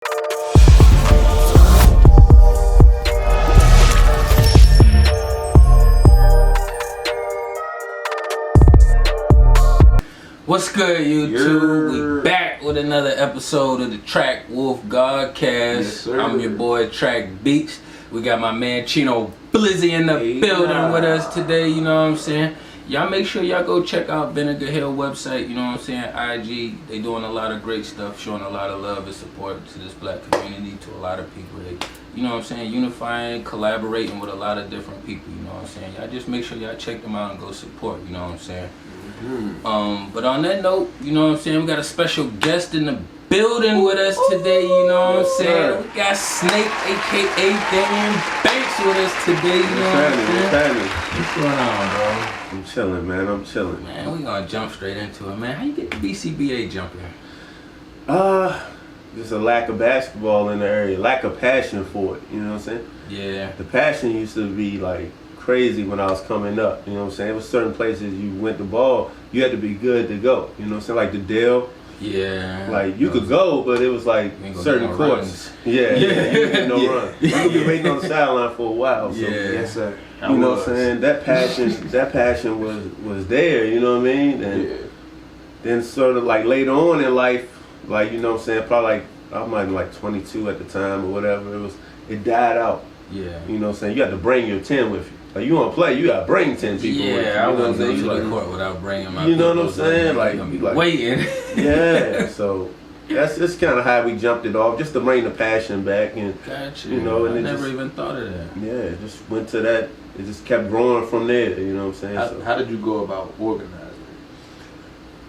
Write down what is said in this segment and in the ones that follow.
What's good, YouTube? We back with another episode of the Track Wolf Godcast. Yes, I'm your boy Track Beats. We got my man Chino Blizzy in the building with us today, you know what I'm saying? Y'all make sure y'all go check out Vinegar Hill website, you know what I'm saying? IG, they doing a lot of great stuff, showing a lot of love and support to this black community, to a lot of people. They, you know what I'm saying, unifying, collaborating with a lot of different people, you know what I'm saying? Y'all just make sure y'all check them out and go support, you know what I'm saying? But on that note, you know what I'm saying, we got a special guest in the building with us today, you know what I'm saying? We got Snake, aka Damian Banks, with us today, you know what I'm saying? What's going on, bro? I'm chilling, man. I'm chilling. Man, we gonna jump straight into it, man. How you get the BCBA jumping? Just a lack of basketball in the area, lack of passion for it, you know what I'm saying? Yeah. The passion used to be like crazy when I was coming up, you know what I'm saying? There was certain places you went to ball, you had to be good to go, you know what I'm saying? Like the Dale. Yeah. Like you could go, but it was like certain courts. Yeah, you didn't get no run. You could be waiting on the sideline for a while. So, yes, sir. You know what I'm saying? That passion was there, you know what I mean? And then sort of like later on in life, like, you know what I'm saying, probably like I might have been like 22 at the time or whatever, it died out. Yeah. You know what I'm saying? You got to bring your 10 with you. Like you want to play, you got to bring 10 people with you. Yeah, I wouldn't go to the court without bringing my You know what I'm saying? Like waiting. Yeah, so that's kind of how we jumped it off, just to bring the passion back. And gotcha. You know, and I never even thought of that. Yeah, it just went to that. It just kept growing from there. You know what I'm saying? How did you go about organizing?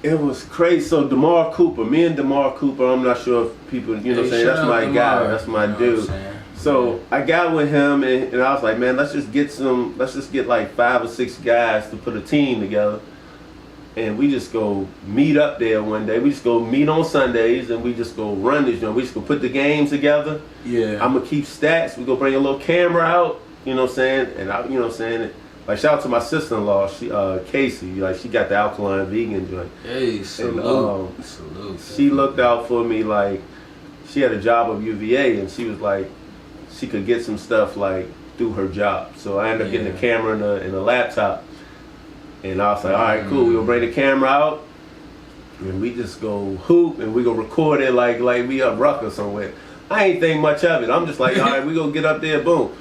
It was crazy. So me and DeMar Cooper, I'm not sure if people, you know what I'm saying, that's my guy, that's my dude. So I got with him and I was like, man, let's just get like 5 or 6 guys to put a team together. And we just go meet up there one day. We just go meet on Sundays and we just go run this, you know, we just go put the games together. Yeah. I'm gonna keep stats. We go bring a little camera out, you know what I'm saying? And you know what I'm saying? Like shout out to my sister-in-law, she Casey, like she got the Alkaline Vegan joint. Hey, salute. Salute. She looked out for me, like she had a job at UVA and she was like she could get some stuff like through her job. So I ended up getting the camera and the laptop. And I was like, all right, cool. We'll bring the camera out and we just go hoop and we go record it like we up Rucker somewhere. I ain't think much of it. I'm just like, all right, we gonna get up there, boom.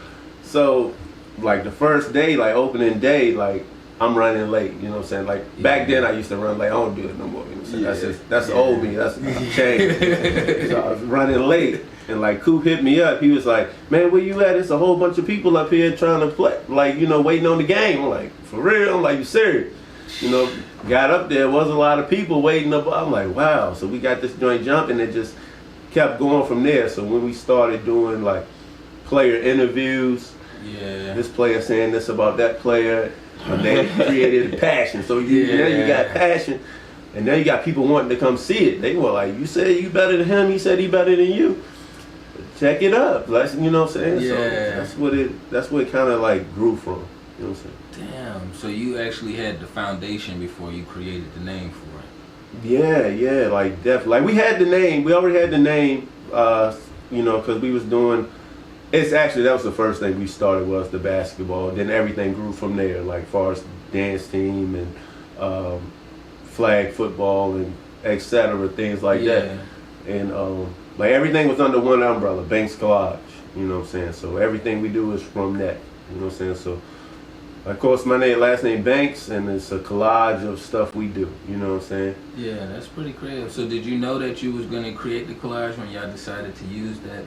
So like the first day, like opening day, like I'm running late, you know what I'm saying? Like back then I used to run late. I don't do it no more. You know what I'm saying? That's old me. That's changed. So I was running late. And like Coop hit me up, he was like, man, where you at? It's a whole bunch of people up here trying to play, like, you know, waiting on the game. I'm like, for real? I'm like, you serious? You know, got up there, was a lot of people waiting up. I'm like, wow. So we got this joint jumping and it just kept going from there. So when we started doing like player interviews, this player saying this about that player, and they created a passion. So now you got passion. And now you got people wanting to come see it. They were like, you said you better than him, he said he better than you. Check it up. You know what I'm saying? Yeah. So that's what it kind of like grew from. You know what I'm saying? Damn. So you actually had the foundation before you created the name for it. Yeah, like definitely. Like we had the name. We already had the name. You know, because we was doing. It's actually that was the first thing we started was the basketball. Then everything grew from there. Like far as dance team and flag football and etc. Things like that. And like everything was under one umbrella, Banks Collage, you know what I'm saying? So everything we do is from that, you know what I'm saying? So of course my last name Banks, and it's a collage of stuff we do, you know what I'm saying? Yeah, that's pretty creative. So did you know that you was going to create the collage when y'all decided to use that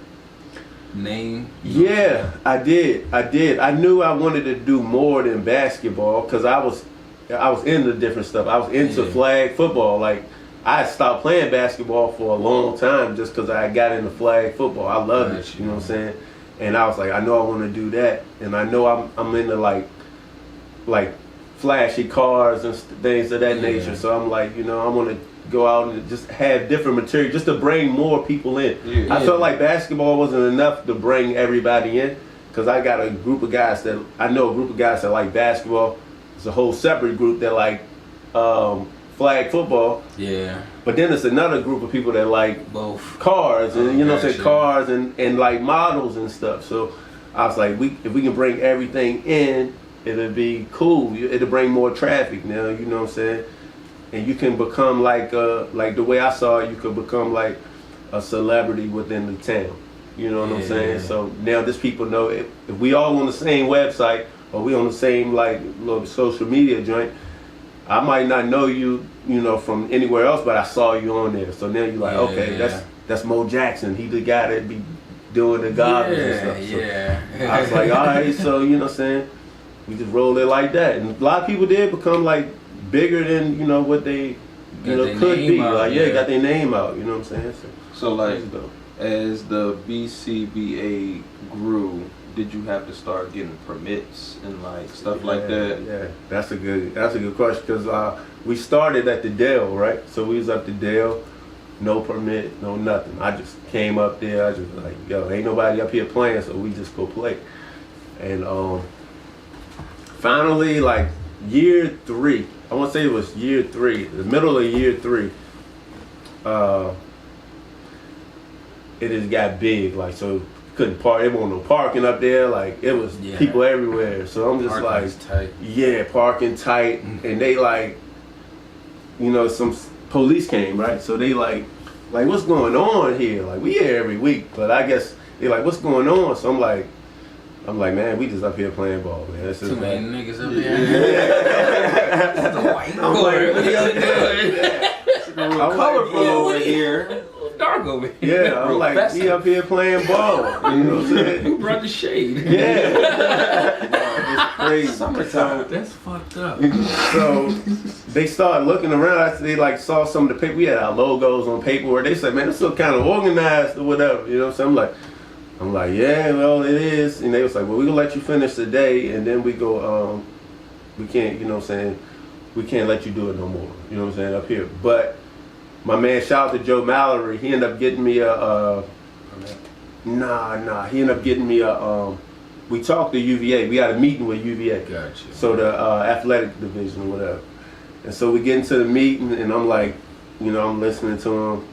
name? Yeah, I did. I knew I wanted to do more than basketball because I was into different stuff. I was into flag football. Like I stopped playing basketball for a long time just because I got into flag football. I loved it, you know what I'm saying? And I was like, I know I want to do that, and I know I'm into like flashy cars and things of that nature. So I'm like, you know, I want to go out and just have different material just to bring more people in. I felt like basketball wasn't enough to bring everybody in because I got a group of guys that like basketball. It's a whole separate group that like flag football. Yeah. But then it's another group of people that like Both. cars and Gotcha. cars and like models and stuff. So I was like, if we can bring everything in, it'll be cool. It'll bring more traffic now. You know what I'm saying? And you can become like the way I saw it, you could become like a celebrity within the town. You know what I'm saying? So now this people know if we all on the same website or we on the same like little social media joint, I might not know you, from anywhere else, but I saw you on there. So now you're like, okay, that's Mo Jackson. He the guy that be doing the goggles and stuff. So I was like, all right, so you know what I'm saying? We just rolled it like that. And a lot of people did become like bigger than, what they could be. Like, got their name out, you know what I'm saying? So like, as the BCBA grew, did you have to start getting permits and like stuff like that? Yeah, that's a good question because we started at the Dale, right? So we was up to Dale, no permit, no nothing. I just came up there. I just like, yo, ain't nobody up here playing, so we just go play. And finally, like year 3, I want to say it was year 3, the middle of year 3. It just got big, like so. Couldn't park. There wasn't no parking up there. Like it was people everywhere. So I'm just parking tight. And they like, some police came, right? So they like what's going on here? Like we here every week, but I guess they like, what's going on? So I'm like, man, we just up here playing ball, man. This is too many niggas up here. That's a white boy. What are y'all doing? I'm colorful over here. Dark over here. Yeah, I'm like, we up here playing ball. You know what I'm saying? Who brought the shade? Yeah. It's crazy. Summertime. That's fucked up. So they started looking around. They like saw some of the paper. We had our logos on paperwork. They said, man, this look kind of organized or whatever. You know what I'm saying? I'm like, yeah, well, it is. And they was like, well, we're gonna let you finish the day, and then we go. We can't, you know what I'm saying? We can't let you do it no more. You know what I'm saying? Up here, but. My man, shout out to Joe Mallory. He ended up getting me a. He ended up getting me a. We talked to UVA. We had a meeting with UVA. Gotcha. So the athletic division or whatever. And so we get into the meeting, and I'm like, I'm listening to them,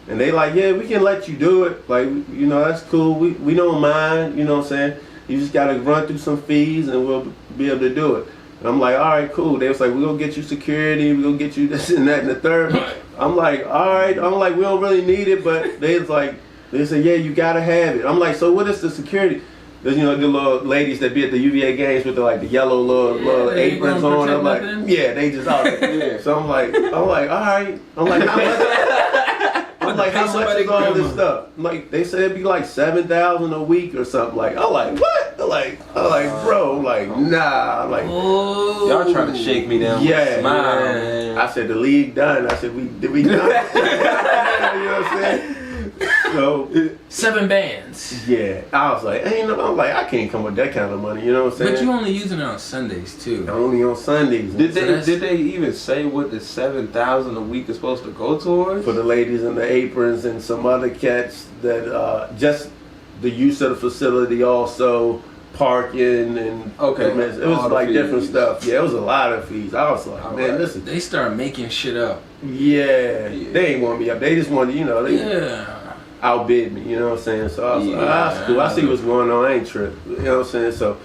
and they like, yeah, we can let you do it. Like, that's cool. We don't mind. You know what I'm saying? You just gotta run through some fees, and we'll be able to do it. And I'm like, all right, cool. They was like, we're gonna get you security. We're gonna get you this and that and the third. I'm like, all right. I'm like, we don't really need it, but they said, yeah, you gotta have it. I'm like, so what is the security? There's, the little ladies that be at the UVA games with the yellow little aprons on. I'm like, yeah, they just out there. So I'm like, all right. I'm like, how much? I'm like, how much is all this stuff? I'm like, they said it'd be like $7,000 a week or something. Like, I'm like, what? I'm like, bro. I'm like, nah. I'm like, y'all trying to shake me down. Yeah. Smile, man. I said the league done. I said we done. You know what I'm saying? So 7 bands. Yeah, I was like, I can't come with that kind of money. You know what I'm saying? But you only using it on Sundays too. Only on Sundays. Did they even say what the $7,000 a week is supposed to go towards? For the ladies in the aprons and some other cats that just the use of the facility, also parking and it was like different stuff. Yeah, it was a lot of fees. I was like, man, listen. They start making shit up. Yeah, they ain't want me up. They just wanted, outbid me, you know what I'm saying? So I was like, that's cool. I see what's going on. I ain't tripping. You know what I'm saying? So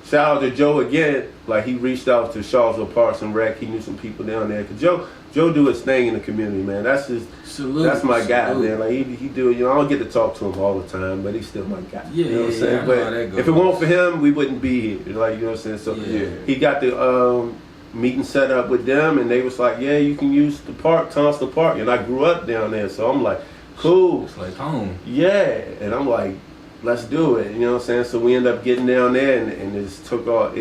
shout out to Joe again. Like, he reached out to Charlottesville Parks and Rec. He knew some people down there. Cause Joe do his thing in the community, man. That's his. That's my guy, man. Like he do. I don't get to talk to him all the time, but he's still my guy. Yeah, you know what I'm saying? But if it weren't for him, we wouldn't be here. Like, you know what I'm saying? So he got the meeting set up with them, and they was like, yeah, you can use the park, Tunstall Park. And I grew up down there, so I'm like, cool. It's like home. Yeah, and I'm like, let's do it. You know what I'm saying? So we ended up getting down there, and it took on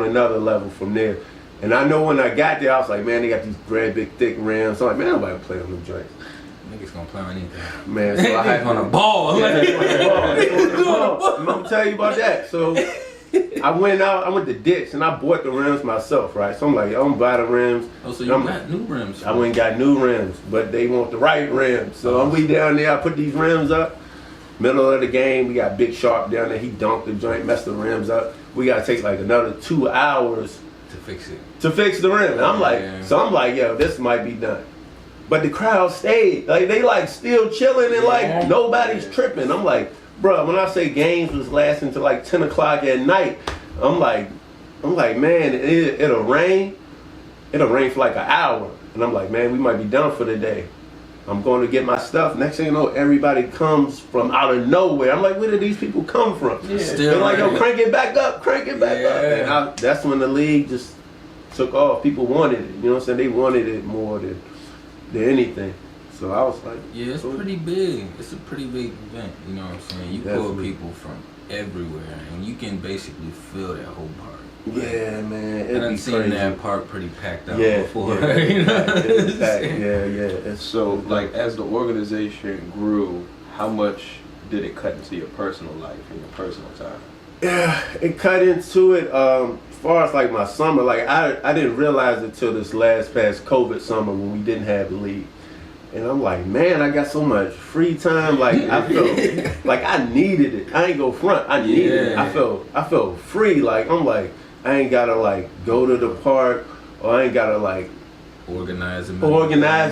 another level from there. And I know when I got there, I was like, man, they got these great big thick rims. I'm like, man, nobody play on them joints. Niggas gonna play on anything. Man, so I had on a ball. I'm gonna tell you about that. So I went to Dick's and I bought the rims myself, right? So I'm like, I'm gonna buy the rims. Oh, so you got new rims? I went and got new rims, but they want the right rims. So I'm down there, I put these rims up. Middle of the game, we got Big Sharp down there. He dunked the joint, messed the rims up. We gotta take like another 2 hours to fix it. to fix the rim. And I'm like, Yeah. so I'm like, yo, this might be done. But the crowd stayed. Like, they like still chilling and Yeah. like nobody's tripping. I'm like, bro, when I say games was lasting till like 10 o'clock at night, I'm like, man, it'll rain. It'll rain for like an hour. And I'm like, man, we might be done for the day. I'm going to get my stuff. Next thing you know, everybody comes from out of nowhere. I'm like, where did these people come from? Yeah. They're like, yo, crank it back up, crank it back up. Yeah. And that's when the league just took off. People wanted it. You know what I'm saying? They wanted it more than anything. So I was like, Yeah, it's pretty big. It's a pretty big event. You know what I'm saying? You pull Definitely. people from everywhere, and you can basically fill that whole park. yeah, man, I it'd done be seen crazy. that park pretty packed out Yeah, before. yeah, You know what it I'm was packed. saying? Yeah. It's So, like, as the organization grew, how much did it cut into your personal life and your personal time? yeah, it cut into it. As far as like my summer, like I didn't realize it till this past COVID summer when we didn't have the league. And I'm like, man, I got so much free time. Like I felt like I needed it. I ain't go front. I needed it. Yeah. I felt free. Like I'm like, I ain't gotta like go to the park, or I ain't gotta like Organize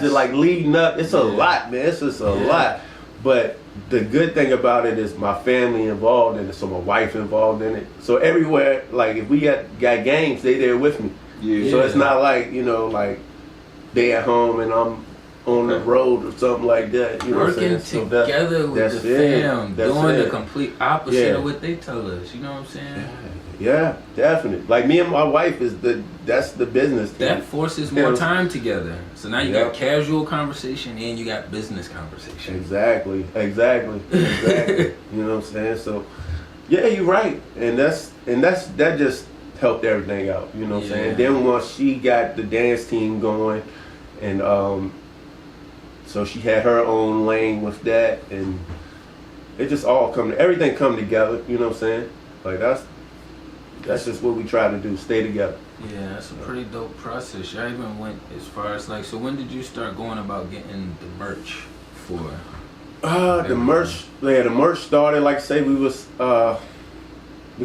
it like leading up. It's a Yeah. lot, man. It's just a Yeah. lot. But the good thing about it is my family involved in it, so my wife involved in it. So everywhere, like if we got games, they there with me. Yeah. So it's not like, you know, like they at home and I'm on the road or something like that. You know what I'm working saying? So together with that's the it. fam, That's doing the it. complete opposite Yeah. of what they tell us. You know what I'm saying? Yeah, definitely. Like me and my wife that's the business thing. That forces more Yeah. time together. So now you Yeah. got casual conversation and you got business conversation. Exactly. You know what I'm saying? So yeah, you're right. And that just helped everything out. You know what I'm saying? Yeah. Then once she got the dance team going and so she had her own lane with that and it just all everything come together, you know what I'm saying? Like that's just what we try to do, stay together. Yeah, that's a pretty dope process. Y'all even went as far as like, so when did you start going about getting the merch for? The merch started, like I say, we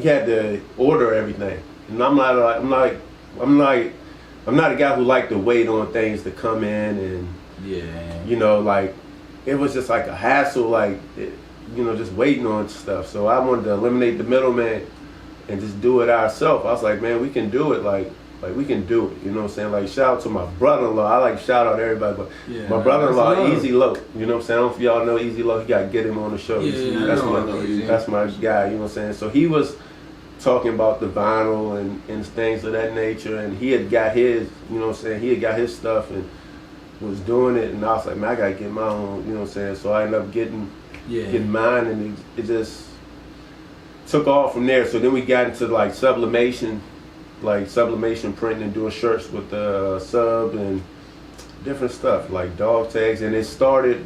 had to order everything. And I'm not a guy who like to wait on things to come in and, Yeah. you know, like, it was just like a hassle, like, just waiting on stuff. So I wanted to eliminate the middleman and just do it ourselves. I was like, man, we can do it, like we can do it, you know what I'm saying? Like, shout out to my brother-in-law. I like shout out everybody, but Yeah, my brother-in-law, that's love. Easy Low, you know what I'm saying? I don't know if y'all know Easy Low. He got to get him on the show. Yeah, that's I know my Easy. that's my guy, you know what I'm saying? So he was talking about the vinyl and things of that nature, and he had got his, you know what I'm saying? He had got his stuff and was doing it, and I was like, man, I got to get my own, you know what I'm saying? So I ended up getting mine, and it just took off from there. So then we got into like sublimation printing and doing shirts with the sub and different stuff like dog tags, and it started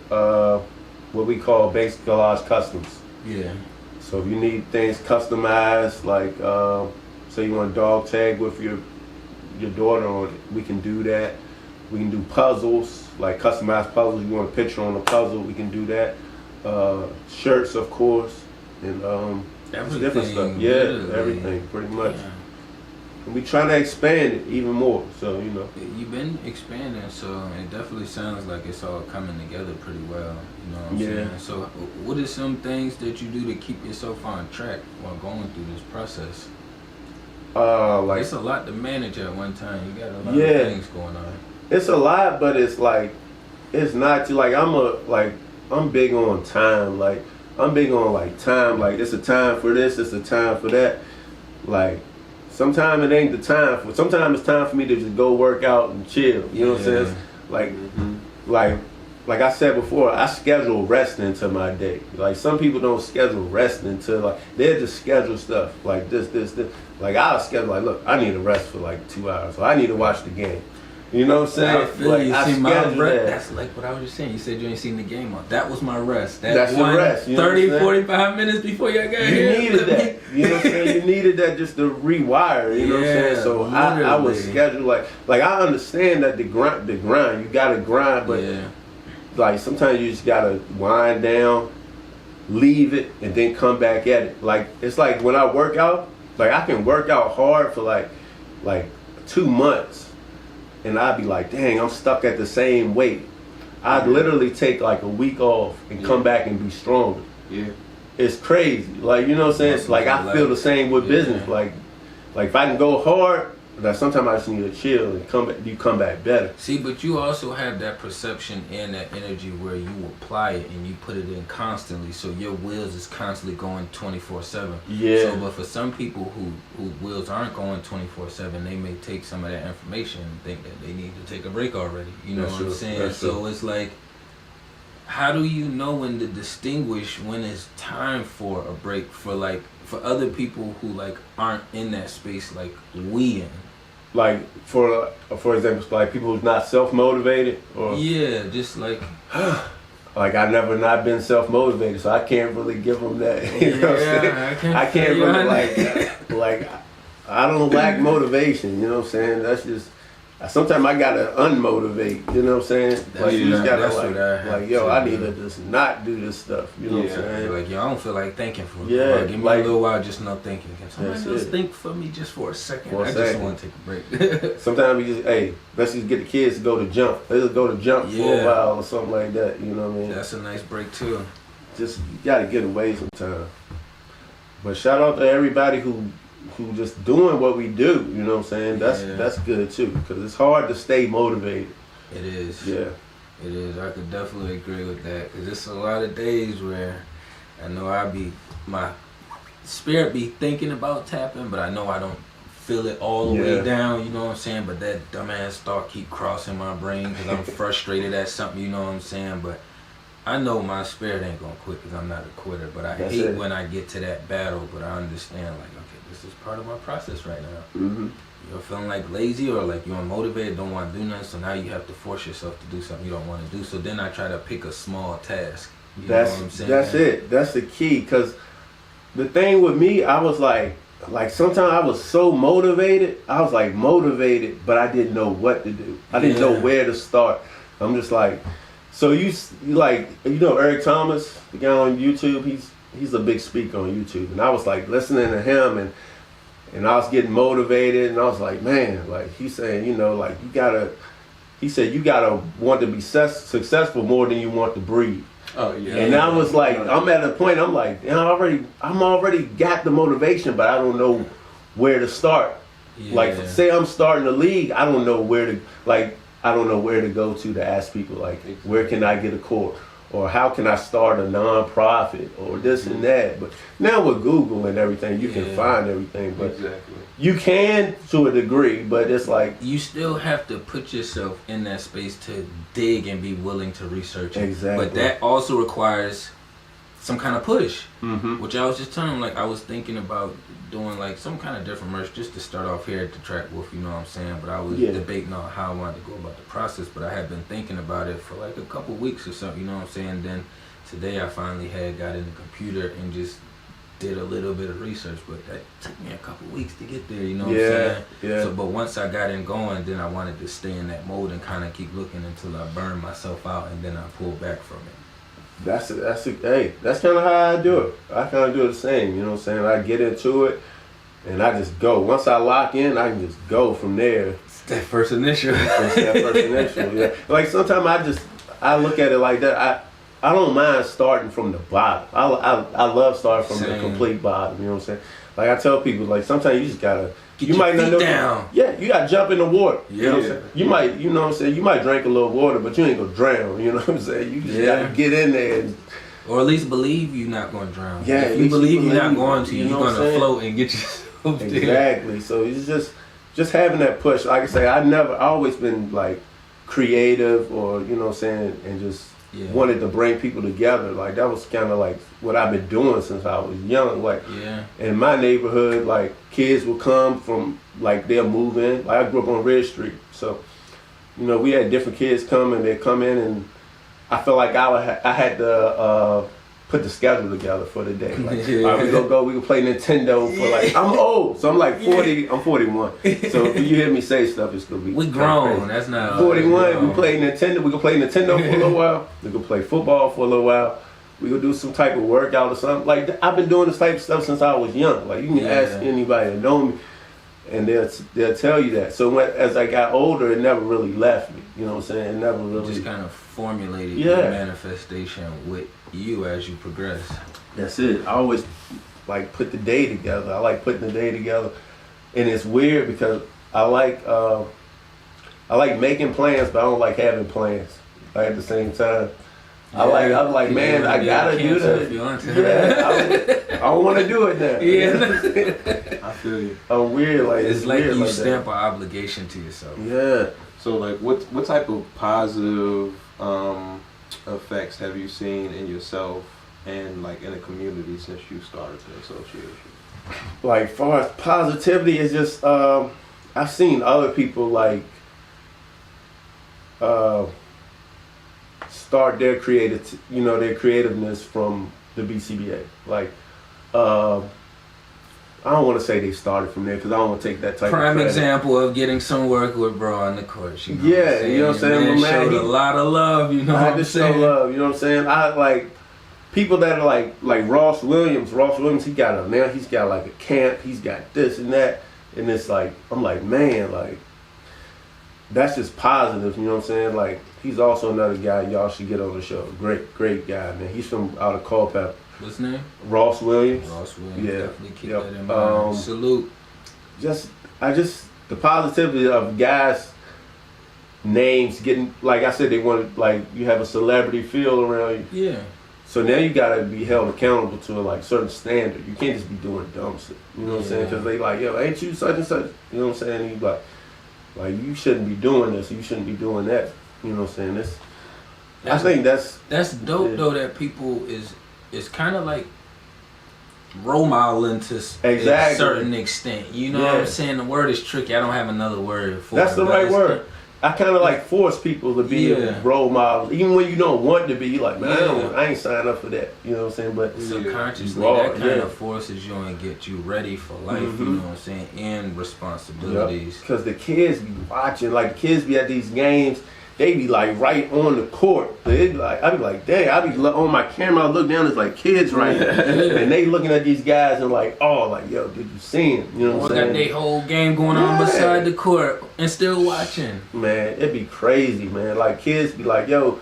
what we call basic collage customs. Yeah. So if you need things customized, like say you want a dog tag with your daughter on it, we can do that. We can do puzzles, like customized puzzles. You want a picture on a puzzle, we can do that. Shirts, of course, and just different stuff. Yeah, literally. everything, pretty much. Yeah. And we trying to expand it even more. So you know. You've been expanding, so it definitely sounds like it's all coming together pretty well. You know what I'm Yeah. saying? So, what are some things that you do to keep yourself on track while going through this process? Like It's a lot to manage at one time. You got a lot Yeah. of things going on. it's a lot, but it's like it's not too like I'm big on time. Like I'm big on like time. Like it's a time for this. It's a time for that. Like sometimes it ain't the time for. Sometimes it's time for me to just go work out and chill. You know what I'm saying? Like like I said before, I schedule rest into my day. Like some people don't schedule rest into like they just schedule stuff like this. Like I'll schedule like, look, I need to rest for like 2 hours, or I need to watch the game. You know what I'm saying? I feel Like you. I See, my schedule rest, that. that's like what I was just saying. You said you ain't seen the game on. That was my rest. That's the rest, you know what I'm 30, saying? 45 minutes before y'all got You here. needed that. You know what I'm saying? You needed that just to rewire. You know what I'm saying? Yeah, So I would literally. schedule like I understand that the grind. You gotta grind, but Yeah. like sometimes you just gotta wind down, leave it, and then come back at it. Like it's like when I work out, like I can work out hard for like like 2 months, and I'd be like, dang, I'm stuck at the same weight. I'd literally take like a week off and come back and be stronger. Yeah. It's crazy. Like, you know what I'm saying? It's like I feel the same with business. Like if I can go hard, that sometimes I just need to chill and you come back better. See, but you also have that perception and that energy where you apply it and you put it in constantly, so your wheels is constantly going 24/7. Yeah. So, but for some people whose wheels aren't going 24/7, they may take some of that information and think that they need to take a break already. You know what I'm saying? So it's like, how do you know when to distinguish when it's time for a break for other people who like aren't in that space like we in? Like for example, like people who's not self-motivated, or Yeah, just like like I've never not been self-motivated, so I can't really give them that. You know what I'm saying? I can't really like I don't lack motivation. You know what I'm saying? That's just sometimes I gotta unmotivate. You know what I'm saying? Like you just gotta like yo, I need to just not do this stuff. You know what I'm saying? Like yo, I don't feel like thinking for it. Yeah, Give me a little while, just no thinking. Can somebody just think for me just for a second? I just want to take a break. Sometimes we just let's just get the kids to go to jump. Let's go to jump for a while or something like that. You know what I mean? That's a nice break too. Just you gotta get away sometimes. But shout out to everybody who just doing what we do, you know what I'm saying? That's good too, because it's hard to stay motivated. It is. Yeah. It is. I could definitely agree with that, because it's a lot of days where I know my spirit be thinking about tapping, but I know I don't feel it all the way down, you know what I'm saying? But that dumbass thought keep crossing my brain because I'm frustrated at something, you know what I'm saying? But I know my spirit ain't gonna quit because I'm not a quitter, but I hate when I get to that battle, but I understand like, okay, this is part of my process right now. Mm-hmm. You're feeling like lazy or like you're unmotivated, don't want to do nothing, so now you have to force yourself to do something you don't want to do. So then I try to pick a small task. You know what I'm saying? That's it. That's the key, because the thing with me, I was like sometimes I was so motivated. I was like motivated, but I didn't know what to do. I didn't know where to start. I'm just like, so you like, you know Eric Thomas, the guy on YouTube, he's a big speaker on YouTube, and I was like listening to him, and I was getting motivated, and I was like, man, like he's saying, you know, like he said you gotta want to be successful more than you want to breathe. Oh yeah. And I was like, I'm at a point, I'm like, I'm already got the motivation, but I don't know where to start. Yeah. Like, say I'm starting a league, I don't know where to go to ask people, like, where can I get a course? Or how can I start a nonprofit or this and that? But now with Google and everything, you can find everything. But you can to a degree, but it's like you still have to put yourself in that space to dig and be willing to research it. Exactly. But that also requires some kind of push. Mm-hmm. Which I was just telling him, like I was thinking about doing like some kind of different merch just to start off here at the Track Wolf, you know what I'm saying? But I was debating on how I wanted to go about the process, but I had been thinking about it for like a couple weeks or something, you know what I'm saying? Then today I finally got in the computer and just did a little bit of research, but that took me a couple weeks to get there, you know what I'm saying? Yeah. So, but once I got in going, then I wanted to stay in that mode and kind of keep looking until I burned myself out, and then I pulled back from it. That's kind of how I do it. I kind of do it the same, you know what I'm saying? I get into it, and I just go. Once I lock in, I can just go from there. It's that first initial. Yeah. Like sometimes I look at it like that. I don't mind starting from the bottom. I love starting from the complete bottom. You know what I'm saying? Like I tell people, like sometimes you just gotta get your feet down. Yeah, you gotta jump in the water. Yeah. You know what I'm saying? You might, you know what I'm saying? You might drink a little water, but you ain't gonna drown. You know what I'm saying? You just gotta get in there. And, or at least believe you're not gonna drown. Yeah, if you believe you're not going to, you're gonna float and get yourself there. Exactly. So it's just having that push. Like I say, I always been like creative, or you know what I'm saying, and just wanted to bring people together. Like that was kind of like what I've been doing since I was young. Like in my neighborhood, like kids would come from, like they'll move in. Like I grew up on Red Street, so you know we had different kids come, and they'd come in, and I felt like I had to put the schedule together for the day. Like, all right, we can play Nintendo for like, I'm old, so I'm like 40, I'm 41. So if you hear me say stuff, it's gonna be we grown, crazy. That's not 41, we play Nintendo, we can play Nintendo for a little while, we can play football for a little while, we can do some type of workout or something. Like, I've been doing this type of stuff since I was young. Like, you can ask anybody that know me, and they'll tell you that. So as I got older, it never really left me. You know what I'm saying? It never really. Just kind of formulated Yeah. your manifestation with you as you progress. That's it. I always like put the day together. I like putting the day together, and it's weird because I like making plans, but I don't like having plans. Like at the same time, I'm like, man, I gotta do that. Yeah, I don't want to do it now. Yeah. I feel you. I'm weird. Like It's like weird you like stamp an obligation to yourself. that. Yeah. So like, what type of positive effects have you seen in yourself and like in the community since you started the association? Like far as positivity is just I've seen other people like start their their creativeness from the BCBA. Like I don't want to say they started from there because I don't want to take that type of Prime credit. example of getting some work with bro on the court. You know Yeah, what I'm saying? you know what I'm saying? Man My man, showed he- a lot of love. You know I what had I'm to show saying? love, you know what I'm saying? I like people that are like Ross Williams. Ross Williams, he's got like a camp, he's got this and that, and it's like I'm like, man, like that's just positive, you know what I'm saying? Like he's also another guy y'all should get on the show. Great guy, man. He's from out of Culpeper. What's his name? Ross Williams. Ross Williams. Yeah. Definitely keep Yep. that in mind. Salute. The positivity of guys' names getting, like I said, they want like you have a celebrity feel around you. Yeah. So now you gotta be held accountable to a like certain standard. You can't just be doing dumb shit. You know what I'm saying? Because they like, yo, ain't you such and such? You know what I'm saying? And you like you shouldn't be doing this. You shouldn't be doing that. You know what I'm saying? I think That's dope yeah. though. That people is kind of like role modeling to a Exactly. certain extent. You know what Yeah. I'm saying? The word is tricky. I don't have another word for that's it. the but right it's word. I kind of like force people to be Yeah. role models, even when you don't want to be. You like, man, Yeah. I ain't signed up for that. You know what I'm saying? But Subconsciously, Raw, that kind yeah. of forces you and get you ready for life. You Mhm. know what I'm saying? And responsibilities. Because the kids be watching, like the kids be at these games, they be like right on the court. They be like, I be like, dang, I be on my camera, I look down, it's like kids right there. And they looking at these guys and like, oh, like, yo, did you see him? You know Or what I'm got saying? their whole game going on Yeah. beside the court and still watching. Man, it'd be crazy, man. Like kids be like, yo,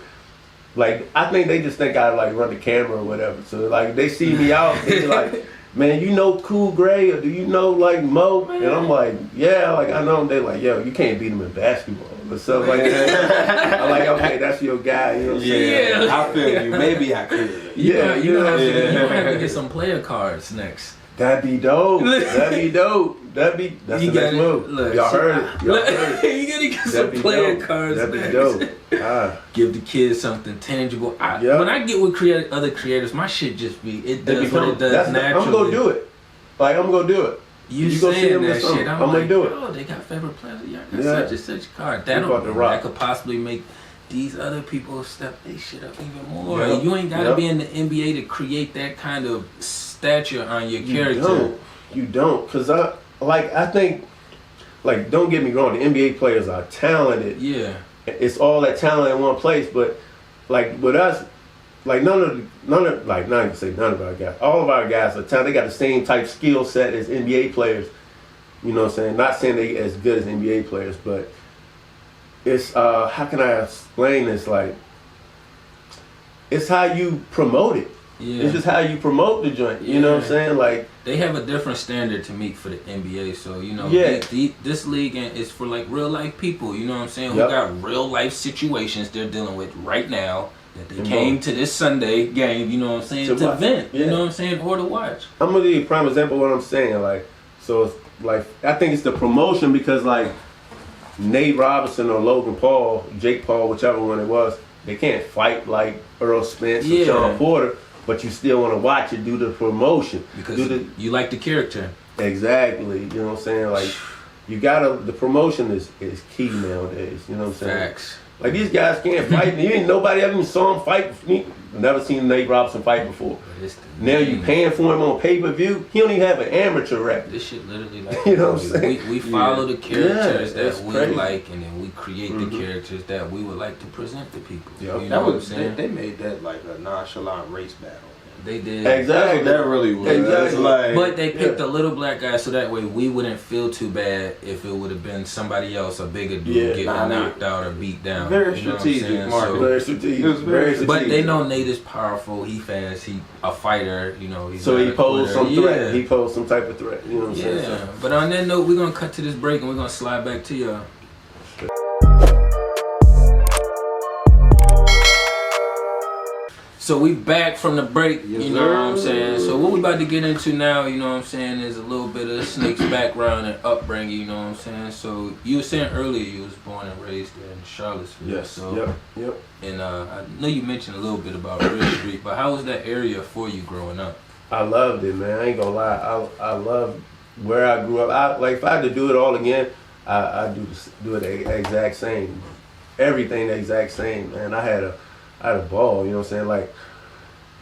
like I think they just think I like run the camera or whatever. So like they see me out, they be like, man, you know Cool Gray or do you know like Mo? And I'm like, yeah, like I know him. They like, yo, you can't beat him in basketball or stuff like that. I'm like, okay, that's your guy. You know what I'm saying? Yeah. I feel you. Maybe I could. Yeah, you know, yeah. you gonna have to get some player cards next. That'd be dope. That'd be dope. That's You the next gotta- move. look, Y'all heard it. Y'all heard it. You gotta get some That'd be player dope. cards That'd be next. dope. Ah. Give the kids something tangible. Yeah. When I get with other creators, my shit just it does It'd what it does that's naturally. I'm gonna do it. Like I'm gonna do it. You go see saying them or that something. shit, I'm gonna like, do it. oh, they got favorite players. Y'all got Yeah. such and such card. about to rock. That could possibly make these other people step their shit up even more. Yeah. You ain't gotta Yeah. be in the NBA to create that kind of stature on your character. You don't, cause I think, like, don't get me wrong, the NBA players are talented. Yeah. It's all that talent in one place, but like with us, like none of like not even say none of our guys, all of our guys are talented. They got the same type skill set as NBA players. You know what I'm saying? Not saying they as good as NBA players, but it's how can I explain this? Like, it's how you promote it. Yeah. It's just how you promote the joint. You know what I'm Yeah. saying? Like, They have a different standard to meet for the NBA, so you know, Yeah. this league is for like real life people. You know what I'm saying? Yep. Who got real life situations they're dealing with right now that they And came to this Sunday game. You know what I'm saying? To To watch. vent. You Yeah. know what I'm saying? Or to watch. I'm gonna give you a prime example of what I'm saying. Like, so it's like I think it's the promotion because like Nate Robinson or Logan Paul, Jake Paul, whichever one it was, they can't fight like Earl Spence or Yeah. Sean Porter, but you still want to watch it due to the promotion. Because Due to, you like the character. exactly, you know what I'm saying? Like, you gotta the promotion is key nowadays. You know what I'm saying? Facts. Like these guys can't fight. You ain't nobody ever even saw him fight. Never seen Nate Robinson fight before. But it's the Now you name. paying for him on pay-per-view. He don't even have an amateur record. This shit literally like You know what I'm saying? we follow the characters Yeah, that's that we crazy. like, and then we create Mhm. the characters that we would like to present to people. Yep. You know That what I'm was saying? they made that like a nonchalant race battle. They did. That's Exactly. what that really was. Exactly. It's like, But they picked a little black guy so that way we wouldn't feel too bad if it would have been somebody else, a bigger dude, Yeah. getting knocked out or beat down. Very You know what I'm strategic saying? marketing. Very strategic. It was very strategic. But they know Nate is powerful. He fast. He a fighter. You know. He's So not he a posed some quitter. threat. Yeah. He posed some type of threat. You know what I'm saying? Yeah. But on that note, we're gonna cut to this break and we're gonna slide back to y'all. So we back from the break, Yes, you know what I'm sir. saying? So what we about to get into now, you know what I'm saying, is a little bit of Snake's background and upbringing, you know what I'm saying? So you were saying earlier you was born and raised in Charlottesville. Yes. So, Yep. And I know you mentioned a little bit about Ridge Street, but how was that area for you growing up? I loved it, man. I ain't gonna lie. I loved where I grew up. If I had to do it all again, I do it the exact same. Everything the exact same, man. I had a ball. You know what I'm saying? Like,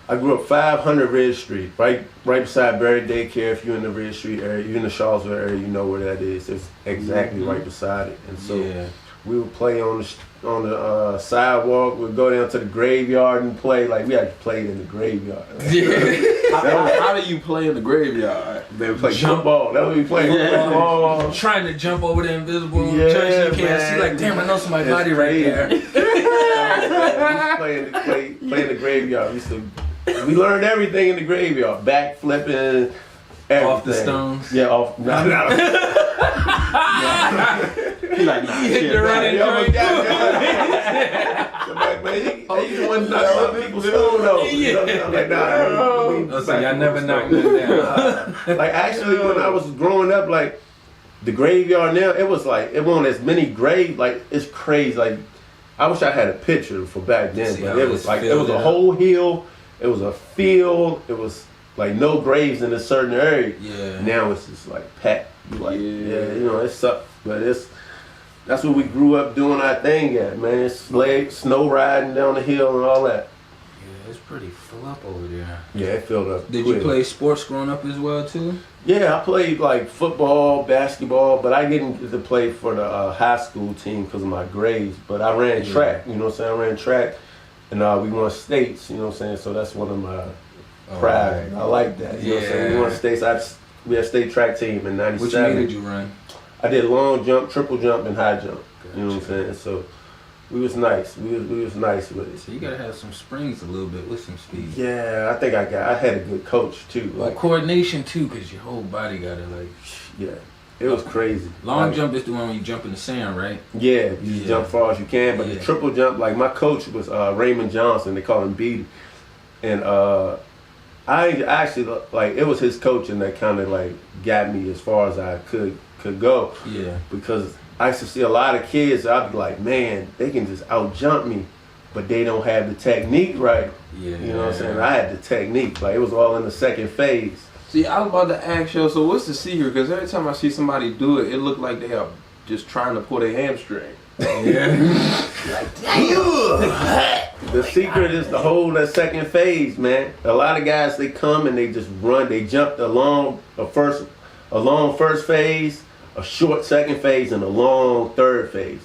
I grew up 500 Ridge Street, right beside Berry Daycare. If you're in the Ridge Street area, you're in the Charlottesville area, you know where that is. It's exactly right beside it. And so Yeah. we would play on the sidewalk. We'd go down to the graveyard and play. Like, we had to play in the graveyard. how do you play in the graveyard? They would play Jump. football. That's what we played. Yeah. Football. Trying to jump over the invisible Yeah, church, you can't man. see. Like, damn, I know somebody's It's body right crazy. there. Play in the graveyard. We learned everything in the graveyard. Back flipping, everything. Off the stones? Yeah, off. No. He like, nah, You hit shit, the nah. running Yo, joint. Man, they used to want to knock some people's stone over. You know what I'm saying? Like, nah. Oh, so y'all never knocked them down. Like, actually, when I was growing up, like, the graveyard now, it was like, it wasn't as many graves. Like, it's crazy. Like, I wish I had a picture for back then, See, but I it was was like, it filled was a it up. whole hill, it was a field, it was like no graves in a certain area. Yeah. Now it's just like packed. You like, Yeah. yeah, you know, it sucks, but that's what we grew up doing our thing at, man. It's snow riding down the hill and all that. Yeah, it's pretty full up over there. Yeah, it filled up. Did quick. you play sports growing up as well too? Yeah, I played like football, basketball, but I didn't get to play for the high school team because of my grades. But I ran track, you know what I'm saying? I ran track, and we won states, you know what I'm saying? So that's one of my pride. I like that, you know what I'm saying? We won states. We had state track team in '97. Which meet did you run? I did long jump, triple jump, and high jump. Gotcha. You know what I'm saying? So we was nice. We was nice with it. So you gotta have some springs a little bit with some speed. Yeah, I think I had a good coach too. Well, Like, coordination too, cause your whole body gotta like. yeah, it was crazy. Long Like, jump is the one when you jump in the sand, right? Yeah, you just jump far as you can. But Yeah. the triple jump, like my coach was Raymond Johnson. They call him Beatty, and I actually like it was his coaching that kind of like got me as far as I could go, Yeah. because I used to see a lot of kids. I'd be like, man, they can just out jump me, but they don't have the technique right. Yeah. You know what I'm saying? I had the technique. Like, it was all in the second phase. See, I was about to ask you, so what's the secret? Because every time I see somebody do it, it look like they are just trying to pull their hamstring. Yeah. The secret is to hold that second phase, man. A lot of guys, they come and they just run. They jump a long first phase, a short second phase, and a long third phase.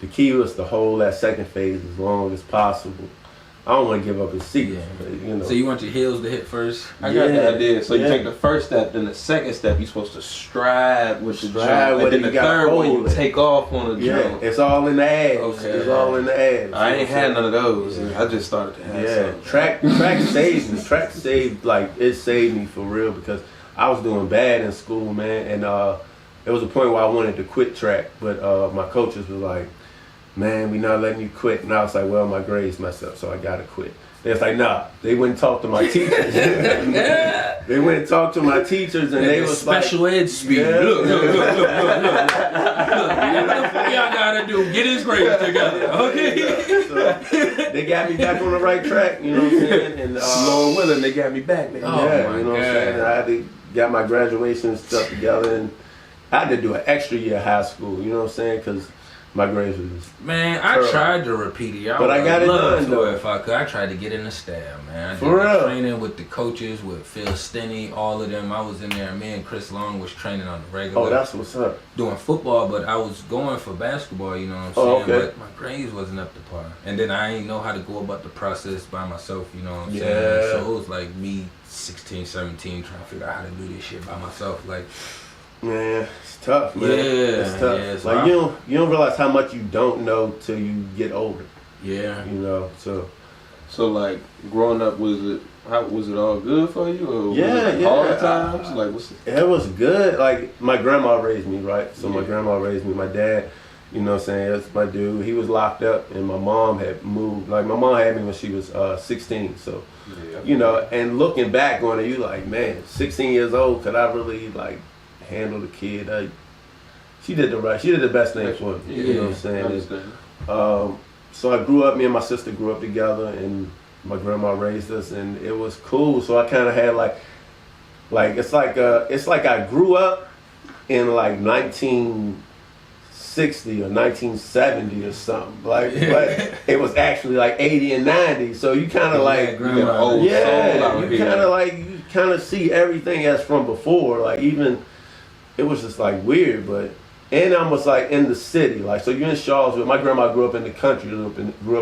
The key was to hold that second phase as long as possible. I don't want to give up his secret, but, you know. So you want your heels to hit first? I got the idea. So you Yeah. take the first step, then the second step, you're supposed to stride with the Stride jump. with And it, then the you gotta third one, hold you it. take off on the Yeah, jump. it's all in the abs. Okay. It's all in the abs. I ain't had none of those. Yeah. I just started to have Yeah, some. track saved me. Track saved, like, it saved me for real, because I was doing bad in school, man, and there was a point where I wanted to quit track, but my coaches was like, man, we not letting you quit. And I was like, well, my grades messed up, so I gotta quit. They was like, nah. They went and talked to my teachers. They went and talked to my teachers, and they was special like, ed speed. Yeah. Look. What y'all gotta do? Get his grades together, okay? So they got me back on the right track, you know what I'm saying? And Lord willing, they got me back, man. Oh, yeah, my you know what I'm God. saying? I had to get my graduation stuff together, and I had to do an extra year of high school, you know what I'm saying? Because My grades was Man, I Terrible. tried to repeat it. But I got it love done, to though. if I could. I tried to get in the staff, man. I did For the real? training with the coaches, with Phil Stinney, all of them. I was in there. Me and Chris Long was training on the regular. Oh, that's what's up. Doing football, but I was going for basketball, you know what I'm Oh, saying? okay. But my grades wasn't up to par. And then I ain't know how to go about the process by myself, you know what I'm Yeah. saying? So it was like me, 16, 17, trying to figure out how to do this shit by myself. Like, Man, it's tough, man. Yeah, It's tough. yeah, so like I- you don't realize how much you don't know till you get older. yeah. You know, so So like growing up, was it all good for you, or was Yeah, it yeah. hard times? Like what's it was good. Like my grandma raised me, right? So my Yeah. grandma raised me. My dad, you know what I'm saying, that's my dude. He was locked up, and my mom had moved. Like my mom had me when she was 16. So yeah. you know, and looking back on it, you like, man, 16 years old, could I really like handle the kid? She did the best thing for me. You know what I'm I saying? understand. So I grew up. Me and my sister grew up together, and my grandma raised us, and it was cool. So I kind of had like it's like I grew up in like 1960 or 1970 or something. Like, but it was actually like 80 and 90. So you kind of like, You got an old soul yeah, out you here. kind of like you kind of see everything as from before. Like even it was just like weird, but. And I was like in the city, like so you're in Charlottesville. My grandma grew up in the country, grew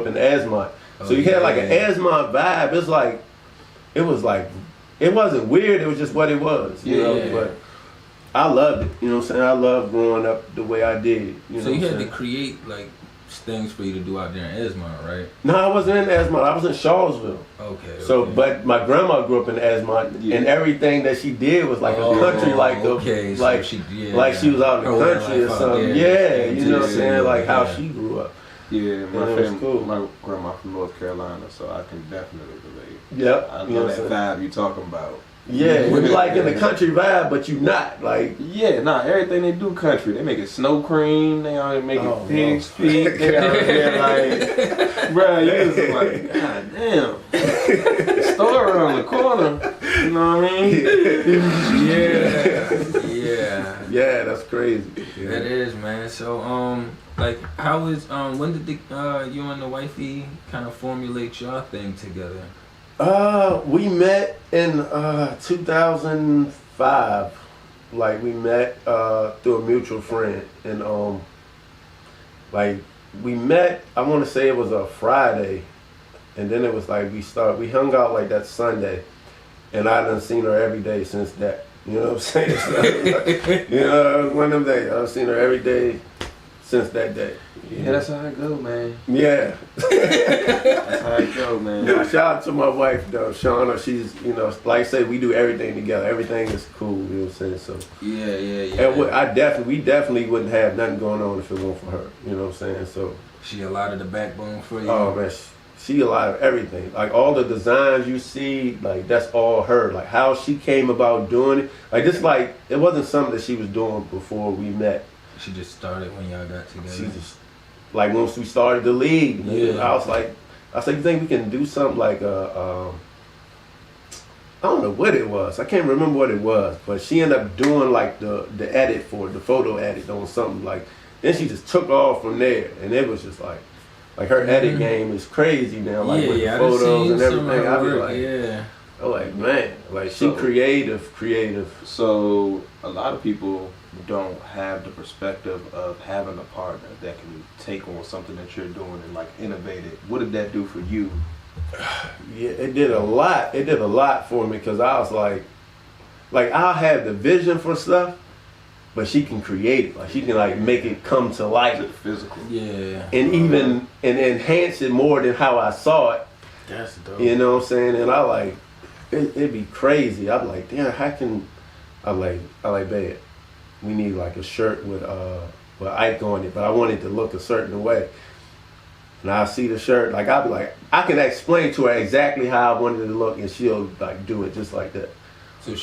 up in Esmont. So you had like an Esmont vibe. It's like, it wasn't weird. It was just what it was, you know. Yeah. But I loved it. You know what I'm saying? I loved growing up the way I did. You know So you what had I'm to saying? create like things for you to do out there in Esmont, right? No, I wasn't in Esmont. I was in Charlottesville. Okay. So, okay. but my grandma grew up in Esmont, Yeah. and everything that she did was like a country, like the okay, so like she, like she was out in Her the way of country or life out something. there. Yeah, you know what I'm Yeah, saying? Like how yeah. she grew up. Yeah, my Yeah, it was family, cool. my grandma from North Carolina, so I can definitely relate. Yep. I You know know what I'm that saying? vibe you talking about. Yeah, you're like in the country vibe, but you not like. Yeah, nah, everything they do country. They make it snow cream. They out here making Oh, pig's feet. They out here like, bruh, you was like, god damn. The store around the corner. You know what I mean? Yeah. Yeah, that's crazy. Yeah. That is, man. So, like, how is when did you and the wifey kind of formulate your thing together? We met in 2005. Like we met through a mutual friend, and like we met. I want to say it was a Friday, and then it was like we hung out like that Sunday, and I done seen her every day since that. You know what I'm saying? So, you know, it was one of them days. I've seen her every day since that day. Yeah, that's how it go, man. Yeah. That's how it go, man. Yeah, shout out to my wife though, Shauna. She's, you know, like I said, we do everything together. Everything is cool. You know what I'm saying? So, Yeah. and we definitely wouldn't have nothing going on if it weren't for her. You know what I'm saying? So, She a lot of the backbone for you. oh man, she a lot of everything. Like all the designs you see, like that's all her. Like how she came about doing it. Like this, like it wasn't something that she was doing before we met. She just started when y'all got together. She just like once we started the league, Yeah. I was like, you think we can do something like I don't know what it was. I can't remember what it was, but she ended up doing like the edit for it, the photo edit on something like. Then she just took off from there, and it was just like her edit game is crazy now, like with the I done photos seen and some of everything. her I be work, like, yeah. I'm like, man, like she So- creative. So a lot of people don't have the perspective of having a partner that can take on something that you're doing and like innovate it. What did that do for you? Yeah, it did a lot. It did a lot for me because I was like I'll have the vision for stuff, but she can create it. Like she can like make it come to Is life it physical? Yeah. and even and enhance it more than how I saw it. That's dope. You know what I'm saying? And I like it'd be crazy. I'm like, damn, how can I like babe, we need like a shirt with Ike on it, but I want it to look a certain way. And I see the shirt, like I'll be like, I can explain to her exactly how I wanted it to look, and she'll like do it just like that. So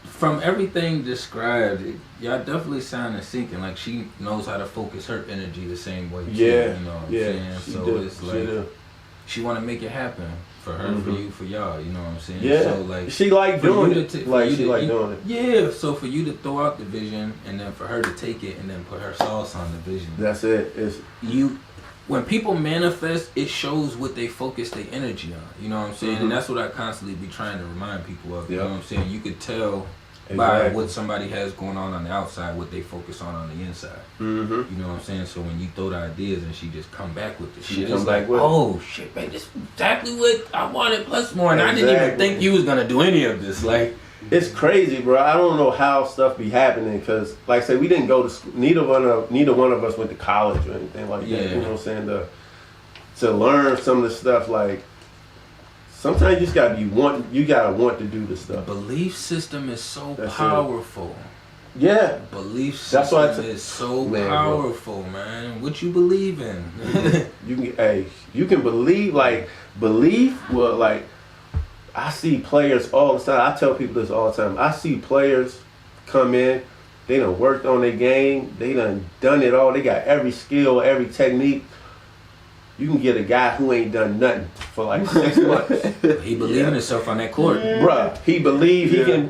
from everything described, y'all definitely sound in sync, and like she knows how to focus her energy the same way. Too, Yeah, you know what I'm yeah, saying? she So do. it's She like do. she want to make it happen for her, for you, for y'all. You know what I'm saying? Yeah. So like she like for doing you it. to ta- Like for you she to- like you- doing it. Yeah. So for you to throw out the vision and then for her to take it and then put her sauce on the vision. That's it. It's You when people manifest, it shows what they focus their energy on. You know what I'm saying? Mhm. And that's what I constantly be trying to remind people of. You Yeah. know what I'm saying? You could tell by exactly. what somebody has going on the outside, what they focus on the inside. Mm-hmm. You know what I'm saying? So when you throw the ideas and she just come back with the She shit, come it's back like, with it. oh shit, man, this is exactly what I wanted plus more. And I didn't even Exactly. think you was gonna do any of this. Like, It's crazy, bro. I don't know how stuff be happening because, like I say, we didn't go to school. Neither one of us went to college or anything like that. Yeah. You know what I'm saying? To learn some of the stuff, like sometimes you just gotta you gotta want to do the the stuff. belief system is so That's it. powerful. Yeah, Belief system That's why is so Man, bro. powerful, man. What you believe in. you can believe, like belief will, like I see players all the time. I tell people this all the time. I see players come in, they done worked on their game, they done it all, they got every skill, every technique. You can get a guy who ain't done nothing for like 6 months. He believe in himself on that court. Bruh, he believe he can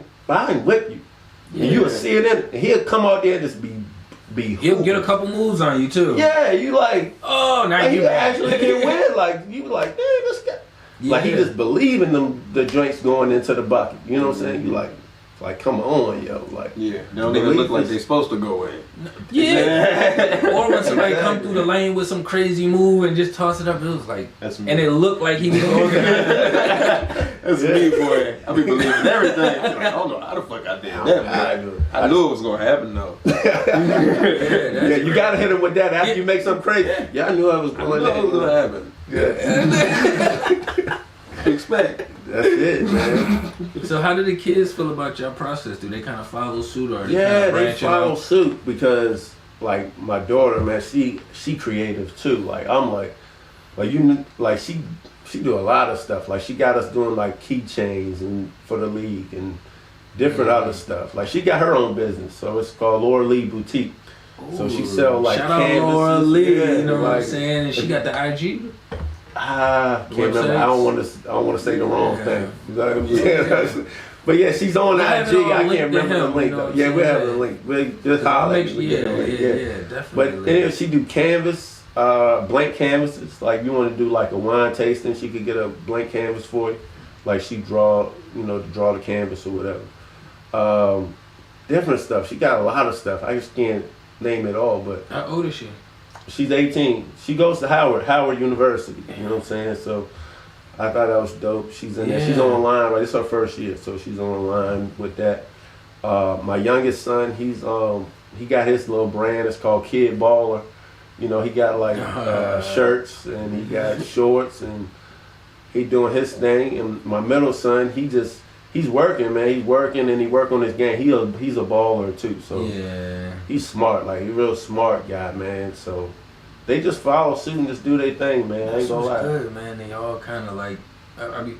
whip you. And you'll see it in it. And he'll come out there and just be He'll get a hooping. couple moves on you too. Yeah, you like, Oh, now like, you he actually can win. Like, you like, man, this guy. Like, he just believe in the joints going into the bucket. You know what I'm saying? You like, come on, yo. Like, Yeah, they don't even look like they're supposed to go in. Yeah. Or when somebody come through the lane with some crazy move and just toss it up, it was like, That's me. and it looked like he was organized. That's me, boy. I be believing everything. I don't know how the fuck I did that, man. I knew it was gonna happen though. Yeah, you gotta hit him with that after you make something crazy. Yeah, I knew I was I going knew it was gonna there. happen. Yeah. Expect. That's it, man. So how do the kids feel about your process? Do they kind of follow suit or Yeah, kind of they branch follow out? suit because, like, my daughter, man, she creative too. Like, I'm like you, like she do a lot of stuff. Like, she got us doing like keychains and for the league and different other stuff. Like, she got her own business, so it's called Laura Lee Boutique. So she sell like shout out canvases. Laura Lee, Yeah, you know what I'm like, saying? And she got the IG. Can't remember. I don't want to say the wrong Yeah. thing. You know what I'm saying? But yeah, she's on We'll have IG. it all I linked can't to remember him, the link you know though. what I'm Yeah, we'll have saying? the link. We'll just holler. at me. Yeah, But definitely. anyway, she do canvas, blank canvases. Like, you want to do like a wine tasting, she could get a blank canvas for you. Like, she draw the canvas or whatever. Different stuff. She got a lot of stuff. I just can't name it all, but How old is she? she's 18. She goes to Howard University. You know what I'm saying? So I thought that was dope. She's in there. She's Yeah. online, right? It's her first year, so she's online with that. My youngest son, he got his little brand. It's called Kid Baller. You know, he got like shirts and he got shorts and he doing his thing. And my middle son, he's working, man. He's working and he work on his game. He's a baller too. So Yeah. he's smart, like he's a real smart guy, man. So they just follow suit and just do their thing, man. I ain't That's gonna what's lie. good, man. They all kind of like, I mean,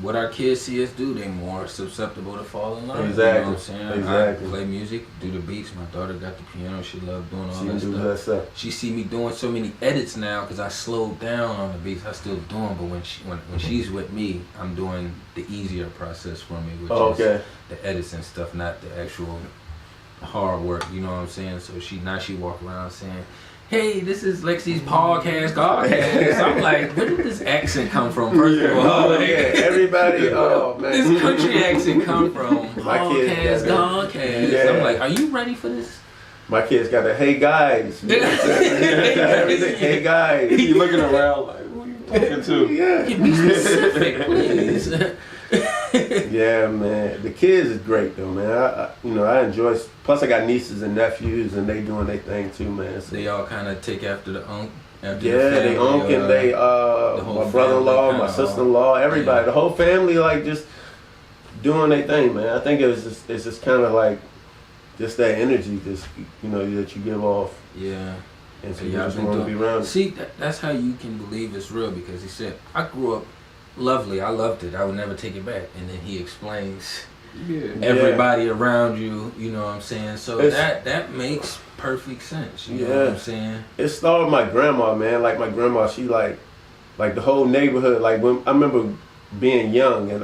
what our kids see us do, they more susceptible to fall in love. Exactly. You know what I'm saying? Exactly. I play music, do the beats. My daughter got the piano. She love doing all She that can do stuff. her stuff. She see me doing so many edits now because I slowed down on the beats. I still do them, but when she's with me, I'm doing the easier process for me, which Oh, is okay. the edits and stuff, not the actual hard work. You know what I'm saying? So she walk around saying, "Hey, this is Lexi's podcast, Godcast." I'm like, where did this accent come from? First of all, Oh, like, yeah, everybody. Oh man, this country accent come from My kids podcast, got Godcast. Yeah. I'm like, are you ready for this? my kids got a hey guys. You know what I'm saying? Everything, hey guys. You looking around like, who you talking to? Yeah. Be specific, please. Yeah, man. The kids is great though, man. I enjoy. Plus, I got nieces and nephews, and they doing their thing too, man. So, They all kind of take after the unk. After yeah, the they family, uncle and they whole my brother-in-law, family my kinda sister-in-law, everybody, yeah. the whole family, like just doing their thing, man. I think it's just kind of like just that energy, just that you give off, Yeah. and so So you y'all just been want to doing. be around. See, that's how you can believe it's real, because he said, I grew up lovely. I loved it. I would never take it back. And then he explains Yeah. everybody around you. You know what I'm saying? So It's- that makes perfect sense. You know Yeah. what I'm saying? It started with my grandma, man. Like my grandma, like the whole neighborhood. Like when I remember being young and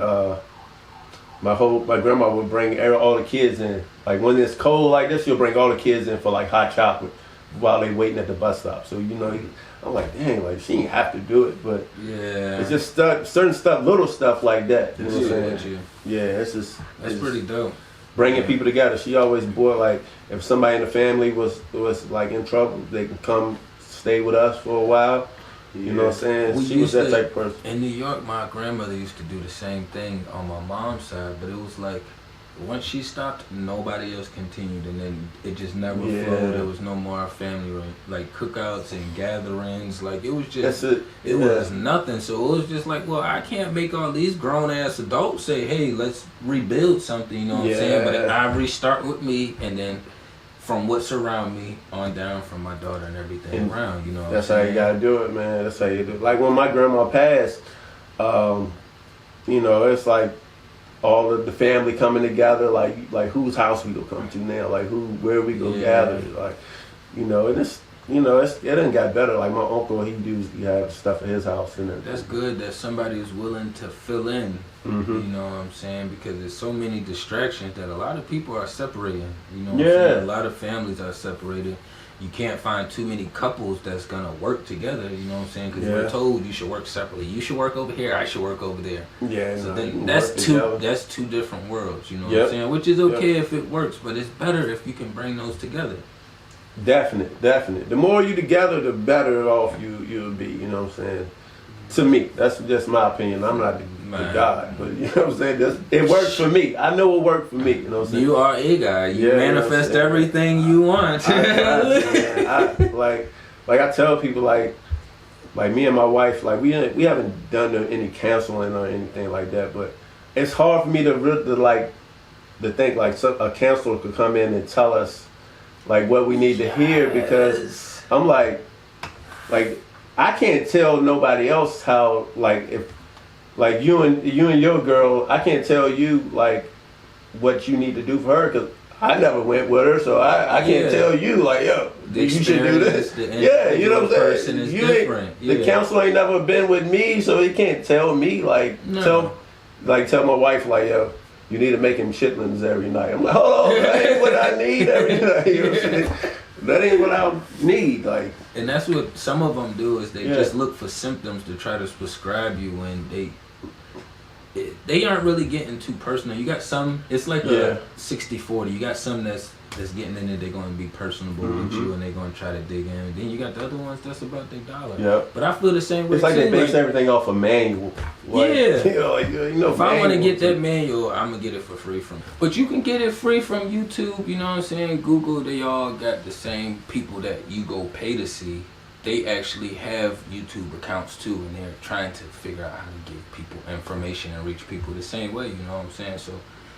my grandma would bring all the kids in. Like when it's cold like this, she'll bring all the kids in for like hot chocolate while they waiting at the bus stop. So I'm like, dang, like she didn't have to do it, but Yeah. it's just certain stuff, little stuff like that. You know what I'm With saying? you. Yeah, it's That's pretty dope. bringing people together. She always brought like if somebody in the family was like in trouble, they can come stay with us for a while. You know what I'm saying? We She was that used to- type of person. In New York, my grandmother used to do the same thing on my mom's side, but it was like once she stopped, nobody else continued, and then it just never Yeah. flowed. There was no more family like cookouts and gatherings. Like it was just That's it. it was nothing. So it was just like, well, I can't make all these grown ass adults say, hey, let's rebuild something. You know what I'm saying? But Yeah. I restart with me, and then from what's around me on down from my daughter and everything And around. You know what That's I'm how saying? you gotta do it, man. That's how you do it. Like when my grandma passed, it's like all of the family coming together, like whose house we gonna come to now, like where we gonna Yeah. gather, like and it done got better. Like my uncle, he have stuff at his house and everything. That's good that somebody is willing to fill in. Mhm. You know what I'm saying? Because there's so many distractions that a lot of people are separating. You know what Yeah. I'm saying? A lot of families are separated. You can't find too many couples that's gonna work together. You know what I'm saying? Because Yeah. we're told you should work separately. You should work over here. I should work over there. Yeah, So you then can that's work two. together. That's two different worlds. You know what Yep. I'm saying? Which is okay if it works, but it's better if you can bring those together. Definite. The more you together, the better off you'll be. You know what I'm saying? To me, that's just my opinion. I'm not the Man. God, but you know what I'm saying. It works for me. I know it worked for me. You know what I'm saying? You are a guy. You Yeah, manifest you know what I'm saying? everything you want. I like I tell people like me and my wife, like we haven't done any canceling or anything like that, but it's hard for me to think like a counselor could come in and tell us like what we need to hear, because I'm like I can't tell nobody else how, like, if like you and your girl, I can't tell you like what you need to do for her, because I never went with her, so I can't Yeah. tell you like, yo, The you should do this. experience, the Yeah, you know what I'm saying. person is You different. The Yeah. counselor ain't never been with me, so he can't tell me No. tell my wife like, yo, you need to make him chitlins every night. I'm like, hold on, that ain't what I need every night. You know what I'm saying? That ain't what I need. Like, And that's what some of them do, is they Yeah. just look for symptoms to try to prescribe you when they aren't really getting too personal. You got some, it's like Yeah. a 60-40. You got some that's getting in there, they're going to be personable with you and they're going to try to dig in. And then you got the other ones that's about their dollar. Yep. But I feel the same way it's like too. they base everything off a manual. Like, Yeah. If I want to manuals get that and- manual, I'm going to get it for free from. But you can get it free from YouTube, you know what I'm saying? Google, they all got the same people that you go pay to see. They actually have YouTube accounts too, and they're trying to figure out how to give people information and reach people the same way, you know what I'm saying? So,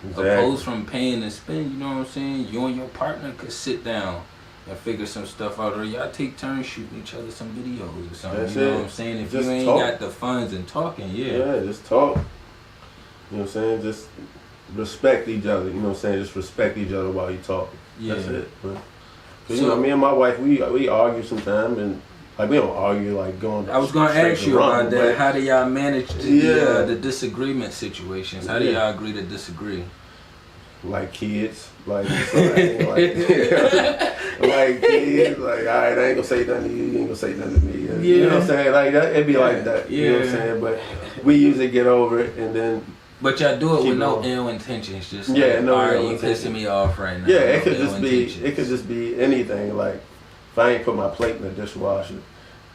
Exactly. opposed from paying to spend, you know what I'm saying? You and your partner could sit down and figure some stuff out, or y'all take turns shooting each other some videos or something. That's you know it. what I'm saying? If Just you ain't talk. got the funds and talking, Yeah, just talk. You know what I'm saying? Just respect each other. You know what I'm saying? Just respect each other while you talking. That's Yeah. it. Cause, me and my wife, we argue sometimes, and like we don't argue like going. I was gonna straight ask to you rumble, about that. but How do y'all manage Yeah. the disagreement situations? How do Yeah. y'all agree to disagree? like kids, like like kids, like all right, I ain't gonna say nothing to you. You ain't gonna say nothing to me. You know what I'm saying? Like that, it'd be like that. You know what I'm Yeah. saying? But we usually get over it, and then But y'all do it Keep with no going. ill intentions. Just Yeah, like, no all right, ill you intentions. pissing me off right now. yeah, No it could ill just be intentions. anything. Like if I ain't put my plate in the dishwasher,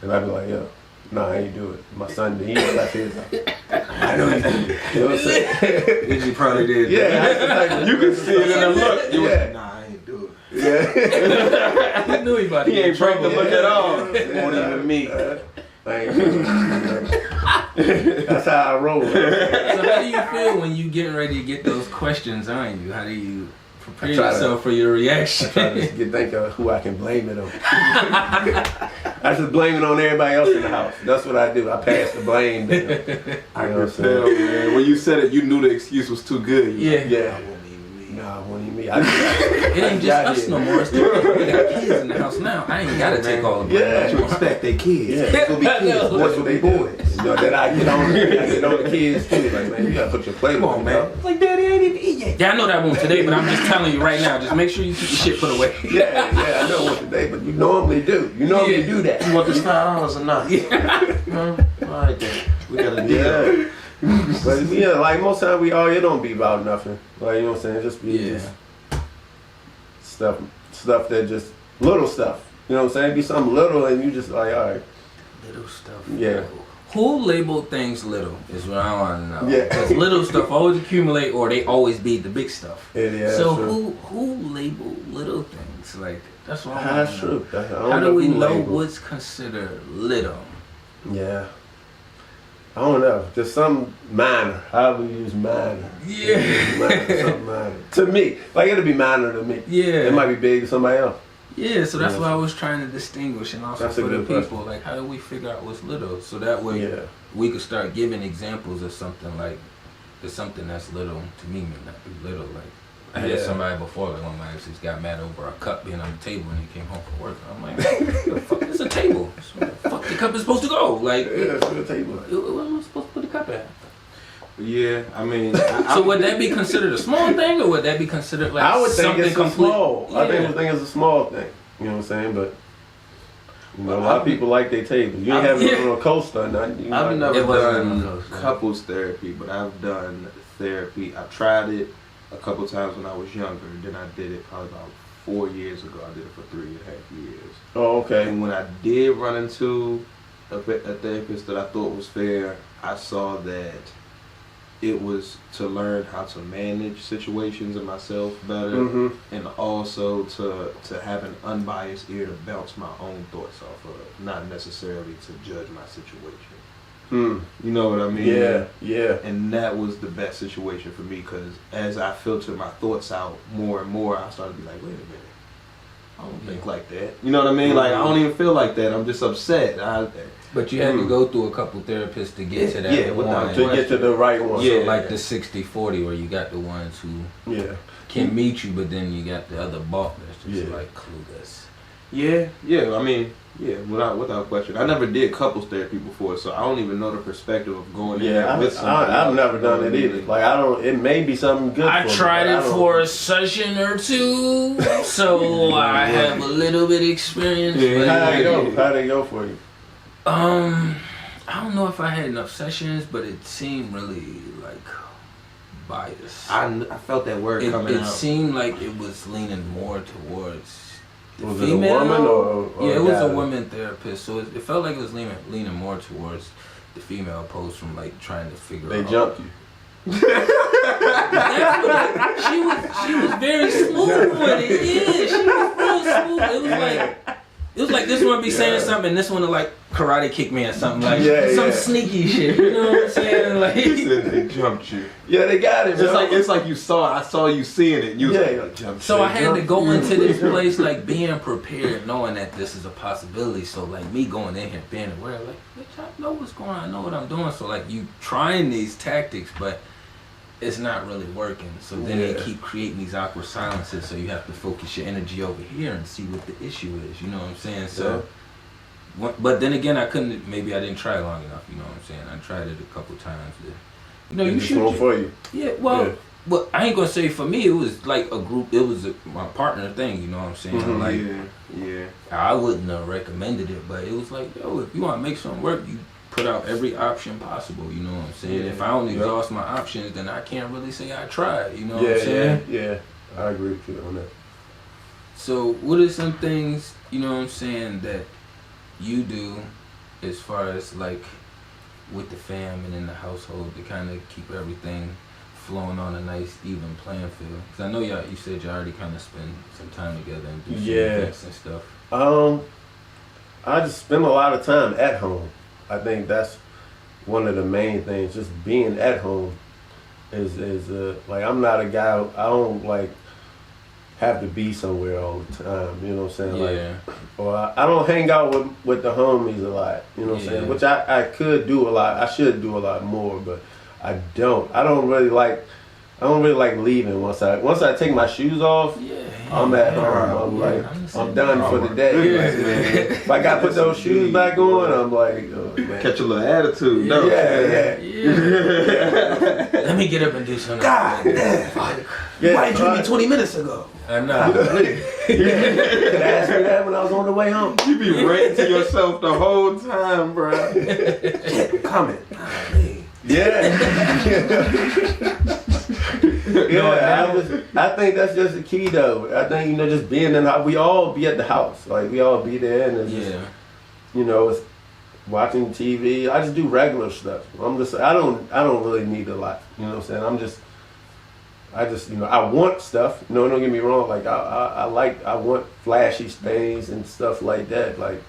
and I'd be like, yo, nah, I ain't do it. My son, he left his out. I know he did. You know what I'm saying? You probably did. Yeah, You can see it in the look. You Yeah. was, nah, I ain't do it. Yeah. He knew he about to He get in ain't break the trouble. look at all. You know what I'm saying? Won't even meet. I ain't do it. That's how I roll. So how do you feel when you getting ready to get those questions on you? How do you prepare I try to- yourself for your reaction? Trying to think of who I can blame it on. I just blame it on everybody else in the house. That's what I do. I pass the blame down. You know what I'm Tell, saying? man. When you said it, you knew the excuse was too good. You Yeah. like, Yeah. "Nah, it won't even me." Nah, what do you mean? It ain't just us no more. It's we got kids in the house now. I ain't gotta take all the Yeah. You respect their kids. Yeah. It's gonna be kids. That's what they do. You know, then I get on the kids too. Like, man, you gotta put your plate Come on, man. It's like, Daddy ain't even eat yet. Yeah, I know that one today, but I'm just telling you right now. Just make sure you keep your shit put away. Yeah, I know what today, but you normally do. You normally do that. You want this $5 or not? All right, then. We got a deal. Yeah. But yeah, like most times it don't be about nothing. Like, you know what I'm saying? It just be just stuff that just little stuff. You know what I'm saying? Be something little and you just like, all right. Little stuff. Yeah. Who labeled things little is what I want to know. Yeah. Because little stuff always accumulate or they always be the big stuff. Yeah, so true. who labeled little things? Like, that's what I want That's to know. true. How do we know labeled. what's considered little? Yeah. I don't know. Just some minor. I would use minor. Yeah. Something minor. To me. Like, it'll be minor to me. Yeah. It might be big to somebody else. Yeah, so that's what I was trying to distinguish, and also That's a for the good people, question. like, how do we figure out what's little? So that way we could start giving examples of something like, there's something that's little to me may not be little. Like, I had somebody before, like one of my exes got mad over a cup being on the table when he came home from work. I'm like, the fuck, it's a table. So where the fuck the cup is supposed to go? Like, Yeah, it's a table. where am I supposed to put the cup at? Yeah, I mean. So would that be considered a small thing, or would that be considered like I would think something it's complete? small. Yeah. I think it's a small thing. You know what I'm saying? But you know, a lot of people like their table. You ain't having it on a coaster or nothing. I've never It wasn't done close, no. couples therapy, but I've done therapy. I tried it a couple times when I was younger. Then I did it probably about 4 years ago. I did it for 3.5 years. Oh, okay. And when I did run into a therapist that I thought was fair, I saw that it was to learn how to manage situations and myself better, Mm-hmm. and also to have an unbiased ear to bounce my own thoughts off of, not necessarily to judge my situation. Mm. You know what I mean? Yeah. And that was the best situation for me, because as I filtered my thoughts out more and more, I started to be like, wait a minute, I don't think like that. You know what I mean? Like, I don't even feel like that. I'm just upset. But you had to go through a couple therapists to get to that Yeah, without one. To get to the right one. Yeah. So like the 60-40 where you got the ones who Yeah. can meet you, but then you got the other bulk that's just Yeah. like clueless. Yeah. I mean, without question. I never did couples therapy before, so I don't even know the perspective of going in there with somebody. I've never done it either. Like, I don't. It may be something good. I for tried me, it but I don't- for a session or two, so I have a little bit of experience. Yeah. But How'd it go? How'd it go for you? I don't know if I had enough sessions, but it seemed really like biased. I felt that word coming It out. seemed like it was leaning more towards the Was it a female. woman or Yeah, it was guy? a woman therapist, so it felt like it was leaning more towards the female opposed from like trying to figure They out. jumped you. She was very smooth with it. Yeah, she was real smooth. It was like this one be saying something, and this one would like karate kick me or something, like some sneaky shit. You know what I'm saying? Like, He said they jumped you. Yeah, they got it. It's like you saw. I saw you seeing it. You was Yeah. like, jumped. so you. I had to go into this place like being prepared, knowing that this is a possibility. So like me going in here being aware, like, bitch, I know what's going on. I know what I'm doing. So like you trying these tactics, but it's not really working. So then they keep creating these awkward silences. So you have to focus your energy over here and see what the issue is. You know what I'm saying? So, but then again, I couldn't. Maybe I didn't try long enough. You know what I'm saying? I tried it a couple times. You know, you should. for you. Yeah, well, I ain't gonna say for me. It was like a group. It was my partner thing. You know what I'm saying? Mhm. Like, yeah. I wouldn't have recommended it, but it was like, yo, if you want to make something work, you put out every option possible. You know what I'm saying? Yeah. If I don't exhaust my options, then I can't really say I tried. You know what I'm saying? Yeah. I agree with you on that. So, what are some things, you know what I'm saying, that you do as far as like with the fam and in the household to kind of keep everything flowing on a nice even playing field? Because I know you said you already kind of spend some time together and do some events and stuff. I just spend a lot of time at home. I think that's one of the main things. Just being at home is like, I'm not a guy. I don't like have to be somewhere all the time. You know what I'm saying? Yeah. Like, or I don't hang out with the homies a lot. You know what I'm saying? Which I could do a lot. I should do a lot more, but I don't. I don't really like I don't really like leaving once I take my shoes off. Yeah. I'm at home. I'm done for the day. Like, man, if I got to put those shoes back on, I'm like, oh, man. Catch a little attitude. Yeah, No. Yeah. Let me get up and do something. God damn. Yeah, Why didn't you me 20 minutes ago? I know. You could ask me that when I was on the way home. You be ranting to yourself the whole time, bro. Coming. Yeah. I think that's just the key though. I think, just being in the house, we all be at the house. Like we all be there and it's just, it's watching TV. I just do regular stuff. I don't really need a lot. You know what I'm saying? I want stuff. Don't get me wrong. Like I want flashy things and stuff like that. Like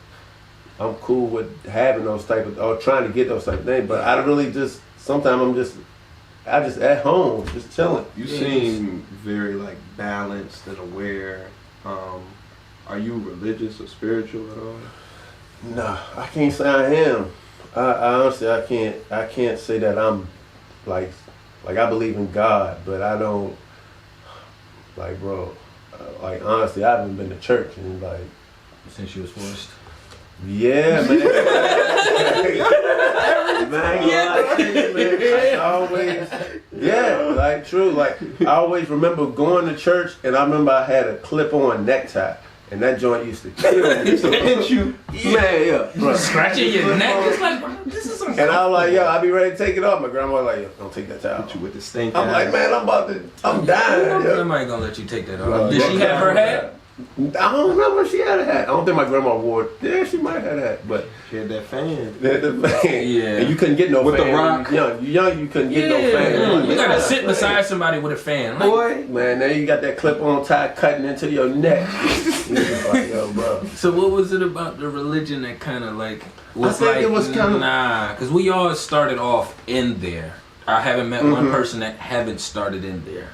I'm cool with having those type of, or trying to get those type of things. But I really just, sometimes I just at home, just chilling. You seem very like balanced and aware. Are you religious or spiritual at all? No, I can't say I am. I honestly, I can't say that I'm like I believe in God, but I don't, like, bro, like, honestly, I haven't been to church in, like, Since you was forced. yeah, man. I always, like, true, like, I always remember going to church, and I remember I had a clip-on necktie. And that joint used to kill me. Used to pinch you. Man, yeah. Bro. Scratching your neck. It's like, bro, this is And I was like, yo, I be ready to take it off. My grandma was like, yo, don't take that towel. Hit you with the stink. I'm like, man, I'm dying. Yo. Somebody gonna let you take that off. Did she have her hat? I don't remember if she had a hat. I don't think my grandma wore it. Yeah, she might have had a hat, but She had that fan. the fan. Yeah. And you couldn't get no With the fan. rock. You young, you couldn't get no fan. You gotta sit beside somebody with a fan. Like, Boy. Man, now you got that clip-on tie cutting into your neck. You just like, yo, bro. so what was it about the religion that kind of like was think like, it was kinda- nah, because we all started off in there. I haven't met one person that haven't started in there.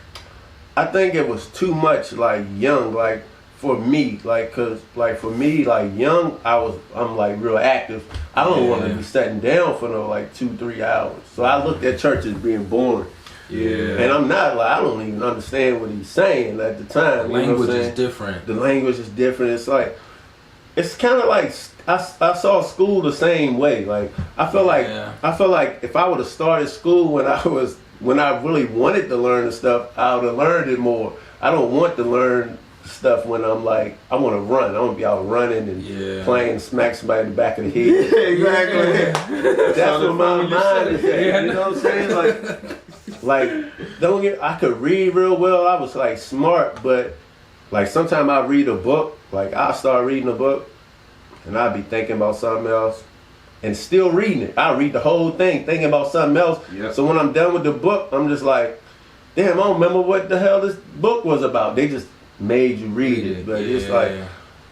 I think it was too much, like, young, like, for me, like, cause, like, for me, like, young, I'm, like, real active. I don't want to be sitting down for no, like, 2-3 hours. So I looked at church as being boring. Yeah. And I'm not, like, I don't even understand what he's saying at the time. The you know what language I'm is saying? different. The language is different. It's like, it's kind of like, I saw school the same way. Like, I feel like if I would have started school when I really wanted to learn the stuff, I would have learned it more. I don't want to learn stuff when I'm like, I want to run. I want to be out running and playing, smack somebody in the back of the head. Exactly. That's what my mind is at. You know what I'm saying? I could read real well. I was like smart, but like sometimes I read a book. Like I start reading a book, and I'd be thinking about something else, and still reading it. I read the whole thing, thinking about something else. Yep. So when I'm done with the book, I'm just like, damn, I don't remember what the hell this book was about. They just made you read it, but it's like,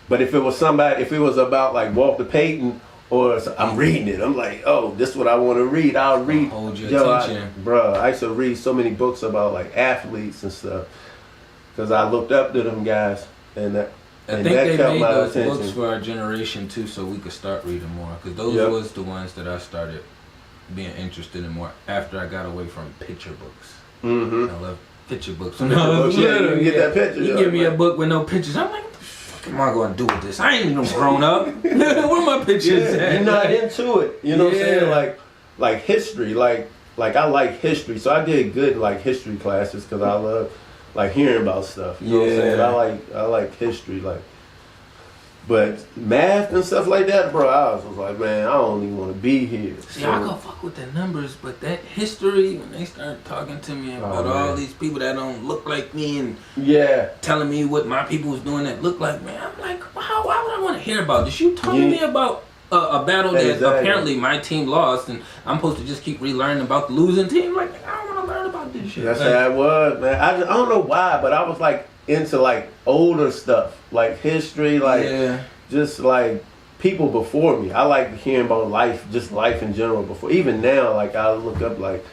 but if it was about like Walter Payton, or I'm reading it, I'm like, oh, this is what I want to read. I'll read. Hold your attention. I used to read so many books about like athletes and stuff, because I looked up to them guys, and that. I And think that they kept made my those attention. books for our generation too, so we could start reading more. Because those was the ones that I started being interested in more after I got away from picture books. Mm-hmm. I love picture books. Picture books, yeah, you can get that picture. You give me a book with no pictures, I'm like, what the fuck am I going to do with this? I ain't even grown up. Where are my pictures at? You're not into it. You know what I'm saying? Like history. Like I like history, so I did good in like history classes because I love like hearing about stuff. You know what I'm saying? I like history, like. But math and stuff like that, bro, I was like, man, I don't even want to be here. See, I go fuck with the numbers, but that history, when they start talking to me about all these people that don't look like me and telling me what my people was doing that look like me, I'm like, why would I want to hear about this? You telling me about a battle that apparently my team lost, and I'm supposed to just keep relearning about the losing team? Like, I don't want to learn about this shit. That's how it was, man. I don't know why, but I was like into like older stuff, like history, like just like people before me. I like hearing about life, just life in general. Before, even now, like I look up like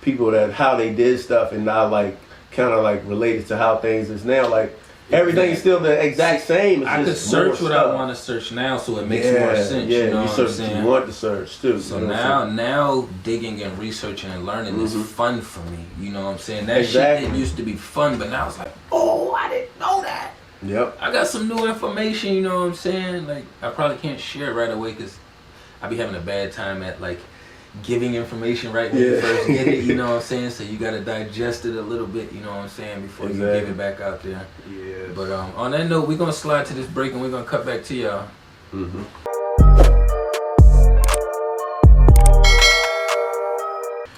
people that how they did stuff, and I like kind of like related to how things is now. Like Everything's still the exact same. It's I could just search more what I stuff. want to search now, so it makes more sense. Yeah, you know you what search I'm saying? what you want to search too. So you know what I'm now digging and researching and learning is fun for me. You know what I'm saying? That Exactly. shit didn't used to be fun, but now it's like, oh, I didn't know that. saying? Yep. I got some new information. You know what I'm saying? Like, I probably can't share it right away because I be having a bad time at like giving information right when you first get it. You know what I'm saying? So you gotta digest it a little bit. You know what I'm saying? Before you give it back out there. Yeah. But on that note, we're gonna slide to this break and we're gonna cut back to y'all.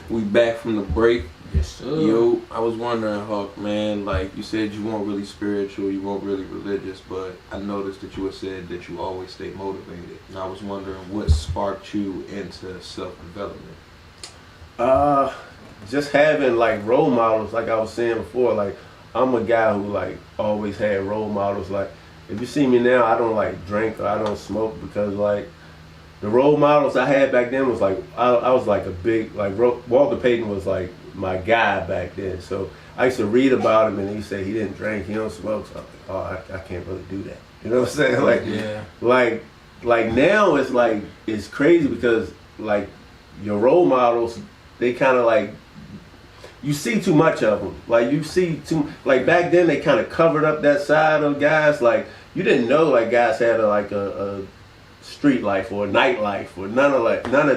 We back from the break. Yes, sir. Yo, I was wondering, Hawk, man, like you said you weren't really spiritual, you weren't really religious, but I noticed that you had said that you always stay motivated. And I was wondering what sparked you into self-development. Just having like role models, like I was saying before, like I'm a guy who like always had role models. Like if you see me now, I don't like drink or I don't smoke because like the role models I had back then was like I was like a big like Walter Payton was like my guy back then. So I used to read about him and he said he didn't drink, he don't smoke. So I'm like, oh, I can't really do that. You know what I'm saying? Like like now it's like it's crazy because like your role models, they kind of like you see too much of them. Like you see too like back then they kind of covered up that side of guys. Like you didn't know like guys had a street life or a night life or none of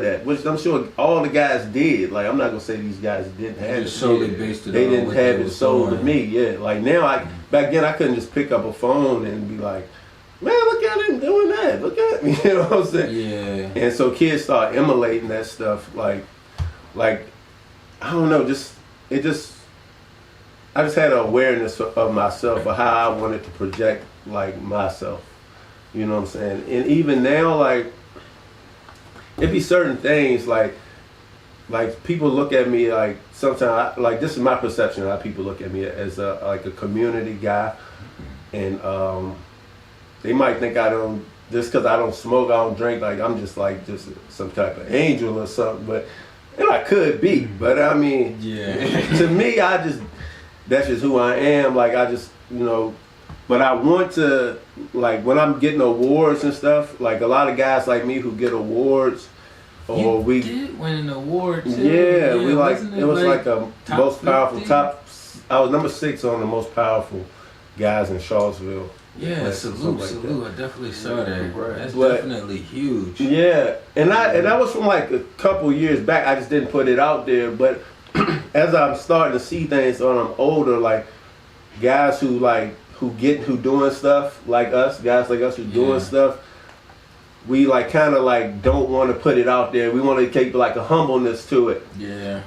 that, which I'm sure all the guys did. Like I'm not gonna say these guys didn't have it. Solely based it They on didn't what have they it was sold to doing. me. Yeah, like now back then I couldn't just pick up a phone and be like, man, look at him doing that. Look at me. You know what I'm saying? Yeah. And so kids start emulating that stuff. Like I don't know, I just had an awareness of myself, of how I wanted to project like myself. You know what I'm saying? And even now, like, it be certain things like people look at me like sometimes like this is my perception of how people look at me as a community guy, and they might think I don't just because I don't smoke, I don't drink, like I'm just some type of angel or something. But and I could be, but I mean, to me, that's just who I am. Like I just but I want to, like, when I'm getting awards and stuff, like a lot of guys like me who get awards, or you did win an award too. Yeah, we like it was like a most 50? powerful I was number 6 on the most powerful guys in Charlottesville. Yeah, Like, salute. that. I definitely saw that. Right. That's But- definitely huge. Yeah, and that was from like a couple years back. I just didn't put it out there, but as I'm starting to see things when I'm older, like guys who doing stuff like us, guys like us who doing stuff, we like kind of like don't want to put it out there. We want to keep like a humbleness to it. Yeah.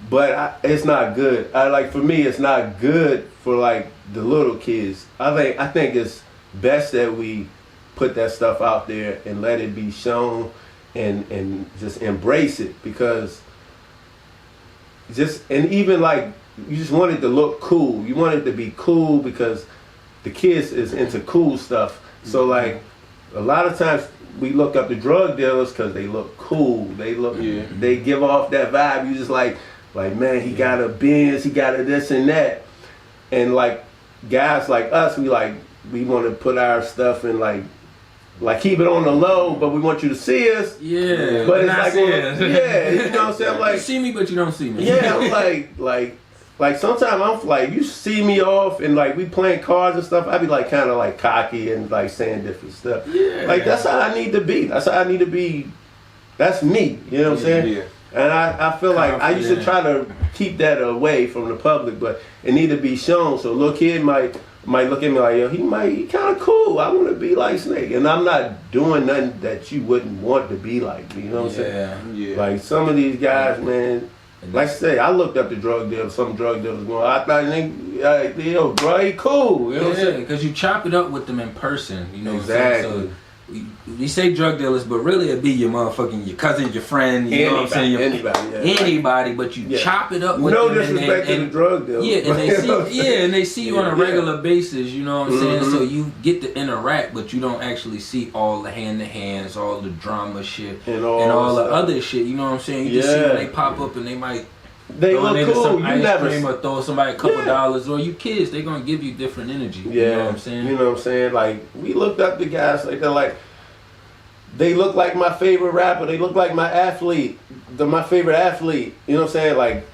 But it's not good. For me, it's not good for like the little kids. I think it's best that we put that stuff out there and let it be shown and just embrace it, because even like you just want it to look cool. You want it to be cool because the kids is into cool stuff. So like a lot of times we look up the drug dealers because they look cool. They give off that vibe. You just like man, he got a Benz, he got a this and that. And like guys like us, we want to put our stuff in like keep it on the low, but we want you to see us. Yeah. But it's not like, see us. yeah, you know what I'm saying? I'm like, you see me, but you don't see me. yeah, I'm like sometimes I'm like, you see me off and like we playing cards and stuff, I be like kind of like cocky and like saying different stuff. Yeah. Like that's how I need to be. That's how I need to be. That's me. You know what I'm saying? Yeah. And I feel like I used to try to keep that away from the public, but it need to be shown. So a little kid might look at me like, yo, he kind of cool. I want to be like Snake, and I'm not doing nothing that you wouldn't want to be like me. You know what I'm saying? Yeah. Like some of these guys, man. Like I say, I looked up the drug dealers. Some drug dealers going, I thought, yo, bro, he cool. You know what I'm saying? Because you chop it up with them in person. You know Exactly. what I'm saying? So we say drug dealers, but really it'd be your cousin, your friend, you know what I'm saying? Anybody, but you chop it up with no them. disrespect to the drug dealers. Yeah, and they see you on a regular basis, you know what I'm saying? So you get to interact, but you don't actually see all the hand-to-hands, all the drama shit, and all the other shit, you know what I'm saying? You just see when they pop up and they might They throw a look nigga cool. some You ice never cream or throw somebody a couple Yeah. dollars, or you kids, they gonna give you different energy. Yeah, You know what I'm saying? You know what I'm saying? Like, we looked up to guys like they're like, they look like my favorite rapper. They look like my athlete. They're my favorite athlete. You know what I'm saying? Like,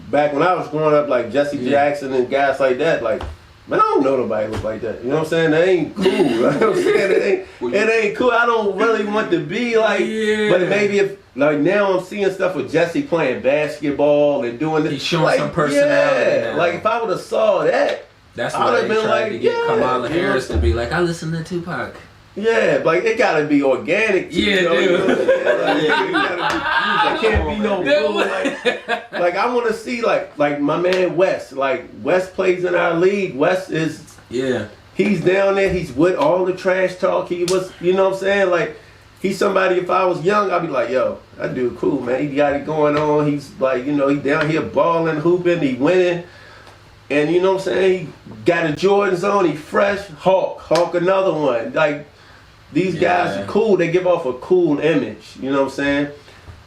back when I was growing up, like Jesse Jackson and guys like that, like, man, I don't know nobody look like that. You know what I'm saying? That ain't cool. You know what I'm saying? It ain't cool. I don't really want to be like, but maybe if, like now I'm seeing stuff with Jesse playing basketball and doing this. He's showing like, some personality Yeah, now. like if I would have saw that, That's I why would've they been tried like, to get yeah, Kamala you know Harris what to be like, I listen to Tupac. yeah, like it gotta be organic. Too, Yeah, you know, dude. you know what I'm saying? Like, it gotta be, can't be no bull. Like I want to see like my man West. Like West plays in our league. West is he's down there. He's with all the trash talk. He was, you know what I'm saying? Like he's somebody. If I was young, I'd be like, yo, that dude cool, man. He got it going on. He's like, you know, he down here balling, hooping, he winning. And you know what I'm saying? He got a Jordans on, he fresh. Hawk another one. Like, these guys are cool. They give off a cool image. You know what I'm saying?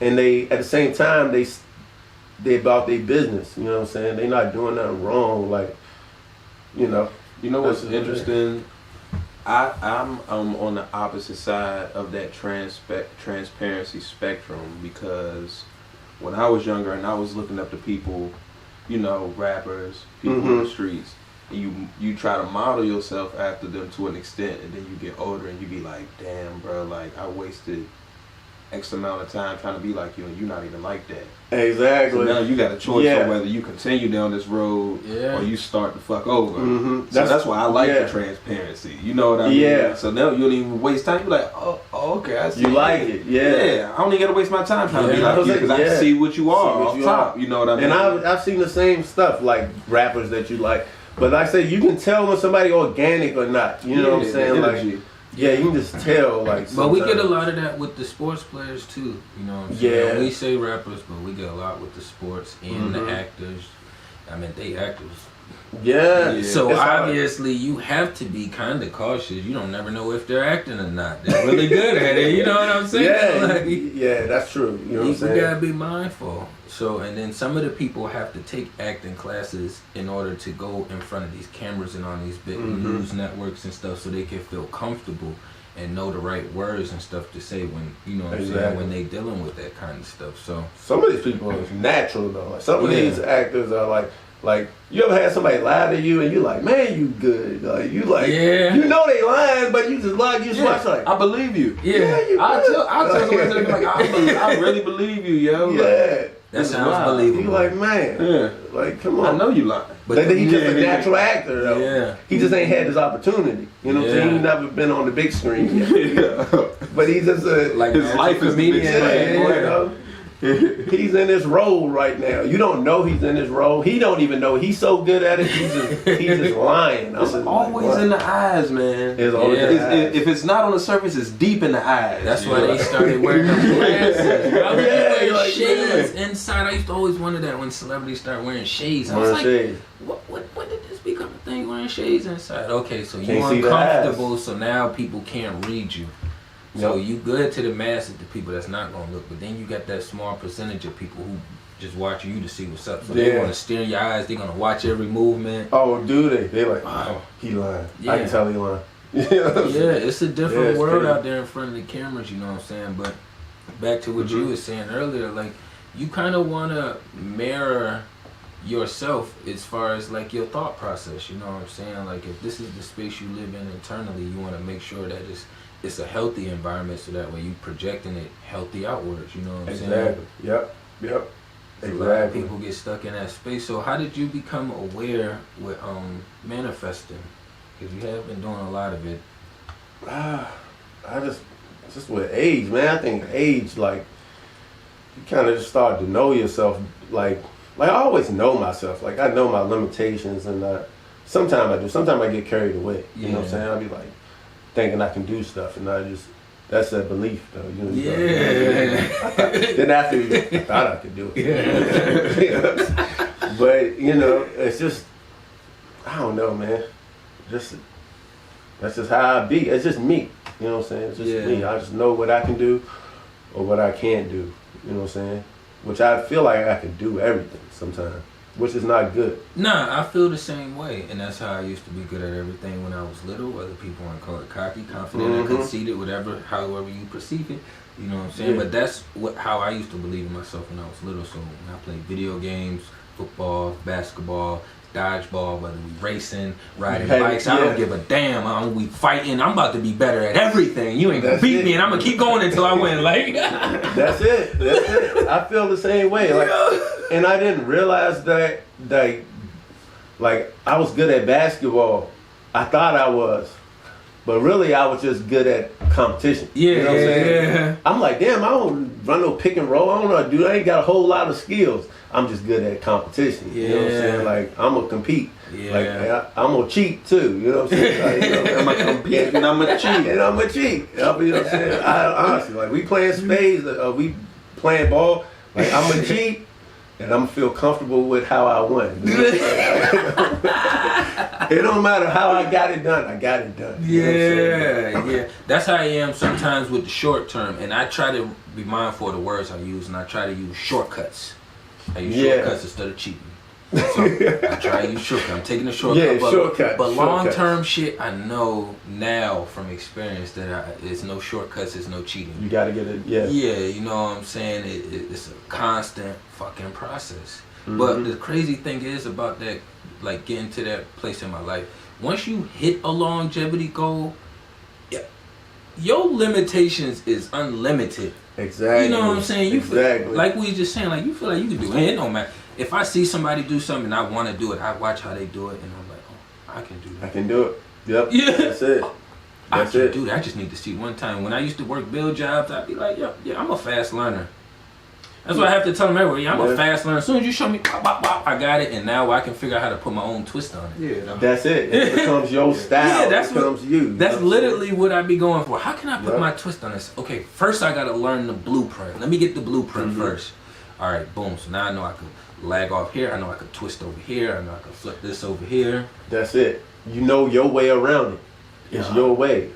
And they, at the same time, they about their business. You know what I'm saying? They not doing nothing wrong. Like, you know. You know what's interesting? I'm on the opposite side of that transparency spectrum, because when I was younger and I was looking up to people, you know, rappers, people in the streets, and you try to model yourself after them to an extent, and then you get older and you be like, damn, bro, like I wasted X amount of time trying to be like you, and you're not even like that. Exactly. So now you got a choice on whether you continue down this road or you start to fuck over. So that's why I like the transparency. You know what I mean? Yeah. So now you don't even waste time. You're like, oh okay, I see. You like it, Yeah. I don't even got to waste my time trying to be like you, because I can see what you are off top. You know what I mean? And I've seen the same stuff, like rappers that you like. But like I say, you can tell when somebody organic or not. You know what I'm saying? Like, yeah, you can just tell. Like, but we get a lot of that with the sports players too. You know what I'm saying? Yeah. We say rappers, but we get a lot with the sports and the actors. I mean, they actors. Yeah. So obviously you have to be kind of cautious. You don't never know if they're acting or not. They're really good at it. You know what I'm saying? Yeah, like, yeah, that's true. You know what I'm saying? You gotta be mindful. So, and then some of the people have to take acting classes in order to go in front of these cameras and on these big news networks and stuff, so they can feel comfortable and know the right words and stuff to say when, you know what I'm saying, when they dealing with that kind of stuff. So some of these people are natural though. Like some of these actors are like you ever had somebody lie to you and you like, man, you good. Like you like, you know they lying, but you just lie. You just watch like, I believe you. Yeah, I'll tell somebody like, I really believe you, yo. Yeah. That sounds believable. You like, man, like, come on. I know you lying. But he's just a natural actor, though. Yeah. He just ain't had this opportunity. You know what I'm saying? He's never been on the big screen yet. But he's just a... Like his life is comedian. you know? He's in this role right now. You don't know he's in this role. He don't even know he's so good at it. He's just lying. It's always in the eyes, man. It's always in the eyes. If it's not on the surface, it's deep in the eyes. That's why they started wearing them glasses. Bro. They wear shades inside. I used to always wonder that when celebrities start wearing shades. I was like, when did this become a thing, wearing shades inside? Okay, so you're uncomfortable, so now people can't read you. So you good to the masses, the people that's not gonna look, but then you got that small percentage of people who just watching you to see what's up. So they want to stare in your eyes. They're gonna watch every movement. Oh, do they? They like, oh, he lying. I can tell he lying. It's a different world out there in front of the cameras. You know what I'm saying? But back to what you were saying earlier, like you kind of want to mirror yourself as far as like your thought process. You know what I'm saying? Like if this is the space you live in internally, you want to make sure that it's a healthy environment, so that way you projecting it healthy outwards. You know what I'm saying? Exactly. Yep. A lot of people get stuck in that space. So how did you become aware with manifesting? Because you have been doing a lot of it. Just with age, man. I think age, like, you kind of just start to know yourself. Like I always know myself. Like I know my limitations, and sometimes I do. Sometimes I get carried away. You know what I'm saying? I'll be like thinking I can do stuff, and that's a belief, though. You know, then after I thought I could do it. But you know, it's just, I don't know, man. That's just how I be. It's just me. You know what I'm saying? It's just me. I just know what I can do or what I can't do. You know what I'm saying? which I feel like I can do everything sometimes, which is not good. Nah, I feel the same way, and that's how I used to be good at everything when I was little. Whether people want to call it cocky, confident, or conceited, whatever, however you perceive it. You know what I'm saying? Yeah. But that's how I used to believe in myself when I was little. So when I played video games, football, basketball, dodgeball, whether we racing, riding bikes, I don't give a damn. We fighting. I'm about to be better at everything. You ain't gonna beat me, and I'm gonna keep going until I win. Like that's it. That's it. I feel the same way. Like, and I didn't realize that like I was good at basketball. I thought I was. But really, I was just good at competition. Yeah, you know what I'm saying? Yeah. I'm like, damn, I don't run no pick and roll. I don't know how to do. I ain't got a whole lot of skills. I'm just good at competition. Yeah. You know what I'm saying? Like, I'm gonna compete. Yeah. Like, I'm gonna cheat too. You know what I'm saying? Like, you know, I'm gonna compete and I'm gonna cheat. And I'm gonna cheat. You know what I'm saying? Honestly, like, we playing spades, we playing ball. Like, I'm gonna cheat. And I'm gonna feel comfortable with how I won. It don't matter how I got it done. I got it done. Yeah. That's how I am sometimes with the short term, and I try to be mindful of the words I use, and I try to use shortcuts. I use shortcuts instead of cheating. So I try to use shortcuts. I'm taking a shortcut. But long term shit, I know now from experience that it's no shortcuts, it's no cheating. You gotta get it. Yeah. Yeah, you know what I'm saying? It's a constant fucking process. But the crazy thing is about that, like getting to that place in my life. Once you hit a longevity goal, your limitations is unlimited. Exactly. You know what I'm saying? You exactly. feel, like we was just saying, like you feel like you can do it. It don't matter. If I see somebody do something and I want to do it, I watch how they do it, and I'm like, oh, I can do that. I can do it. Yep. Yeah. That's it. I can do that. I just need to see one time. When I used to work build jobs, I'd be like, yeah, I'm a fast learner. That's what I have to tell them everywhere. I'm a fast learner. As soon as you show me, I got it, and now I can figure out how to put my own twist on it. Yeah, that's it. It becomes your style. Yeah, it becomes you. That's literally what I be going for. How can I put my twist on this? Okay, first I gotta learn the blueprint. Let me get the blueprint first. All right, boom. So now I know I could lag off here. I know I could twist over here. I know I could flip this over here. That's it. You know your way around it. It's your way.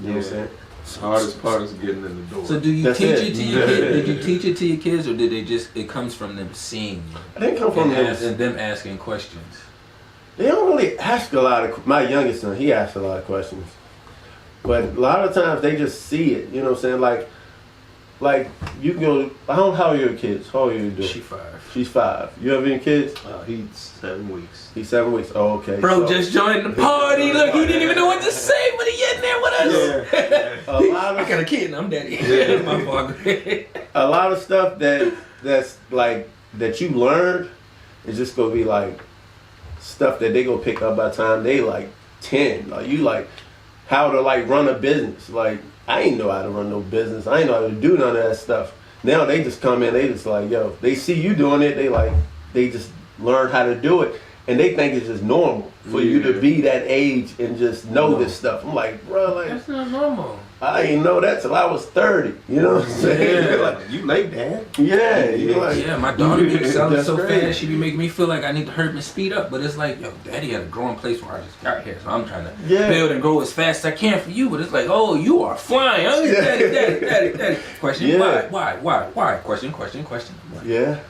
You know what I'm saying? The hardest part is getting in the door. So do you teach it to your kids? Did you teach it to your kids, or did they it comes from them seeing you? I didn't come from them. And them asking questions. They don't really ask a lot of, my youngest son, he asks a lot of questions. But a lot of times they just see it, you know what I'm saying? Like you can go, how old are your kids? How old are you doing? She's 5. She's 5. You have any kids? He's 7 weeks. He's 7 weeks. Oh, okay. Bro just joined the party. Look, he didn't even know what to say, but he in there with us. Yeah. I got a kid and I'm daddy. My father. A lot of stuff that's like that you learned is just gonna be like stuff that they gonna pick up by the time they like 10. Like you like how to like run a business. Like I ain't know how to run no business. I ain't know how to do none of that stuff. Now they just come in, they just like, yo, they see you doing it, they just learn how to do it. And they think it's just normal for you to be that age and just know this stuff. I'm like, bro, like that's not normal. I didn't know that till I was 30. You know what I'm saying? Yeah. Like, you late, Dad? Yeah, my daughter keeps selling so great. fast, she be making me feel like I need to hurry and speed up. But it's like, yo, daddy had a growing place where I just got here. So I'm trying to build and grow as fast as I can for you. But it's like, oh, you are flying. Oh, daddy. Question, why? Question. I'm like, yeah,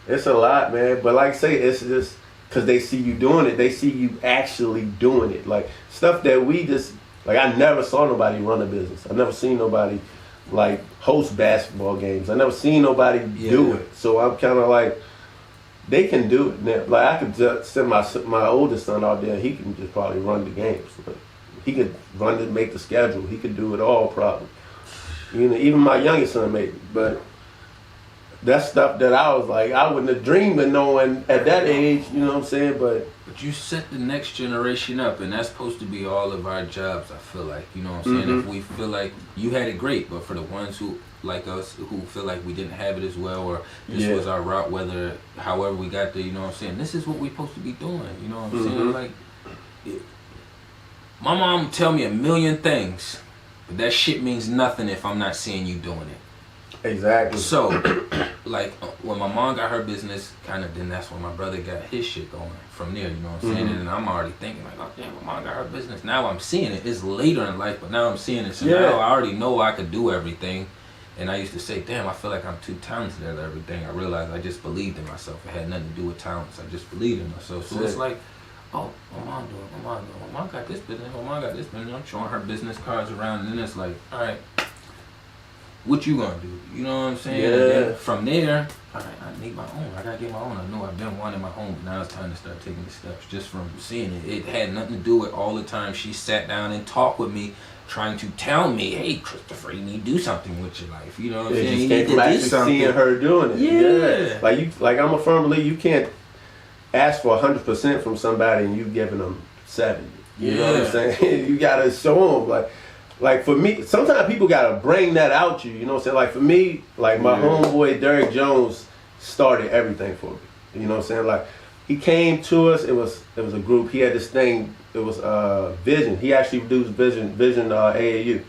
it's a lot, man. But like I say, it's just because they see you doing it. They see you actually doing it. Like stuff that we just, like I never saw nobody run a business. I never seen nobody like host basketball games. I never seen nobody do it. So I'm kind of like, they can do it now. Like I could just send my oldest son out there. He can just probably run the games. Like, he could run it, make the schedule. He could do it all probably. You know, even my youngest son maybe. But that's stuff that I was like, I wouldn't have dreamed of knowing at that age, you know what I'm saying? But you set the next generation up, and that's supposed to be all of our jobs, I feel like. You know what I'm saying? If we feel like you had it great, but for the ones who, like us, who feel like we didn't have it as well, or this was our route, however we got there, you know what I'm saying? This is what we're supposed to be doing, you know what I'm saying? Like, my mom tell me a million things, but that shit means nothing if I'm not seeing you doing it. Exactly. So, like, when my mom got her business, then that's when my brother got his shit going from there, you know what I'm saying? And I'm already thinking, like, oh, damn, my mom got her business. Now I'm seeing it. It's later in life, but now I'm seeing it. So now I already know I could do everything. And I used to say, damn, I feel like I'm too talented at everything. I realized I just believed in myself. It had nothing to do with talents. I just believed in myself. So it's like, oh, my mom doing it. My mom got this business. My mom got this business. I'm showing her business cards around. And then it's like, all right, what you gonna do? You know what I'm saying? Yeah. And then from there, all right, I need my own. I gotta get my own. I know I've been wanting my own, but now it's time to start taking the steps. Just from seeing it, it had nothing to do with all the time she sat down and talked with me, trying to tell me, hey, Christopher, you need to do something with your life. You know what I'm saying? You need to do something. Seeing her doing it. Yeah. Like I'm a firm believer, you can't ask for 100% from somebody and you giving them 70. You know what I'm saying? You gotta show them like for me, sometimes people gotta bring that out you. You know what I'm saying? Like for me, like my homeboy Derek Jones started everything for me. You know what I'm saying? Like he came to us. It was a group. He had this thing. It was Vision. He actually produced Vision AAU.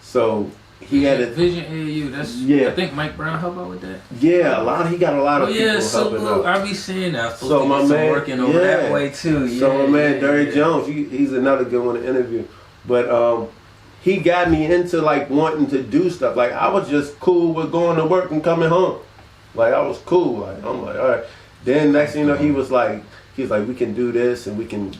So he had a Vision AAU. That's I think Mike Brown helped out with that. Yeah, he got a lot of people helping out. I be seeing that. So my man working over that way too. Yeah, so my man Derek Jones, he's another good one to interview. But he got me into like wanting to do stuff. Like I was just cool with going to work and coming home. Like I was cool. Like I'm like, all right. Then next thing you know, he was like, we can do this and we can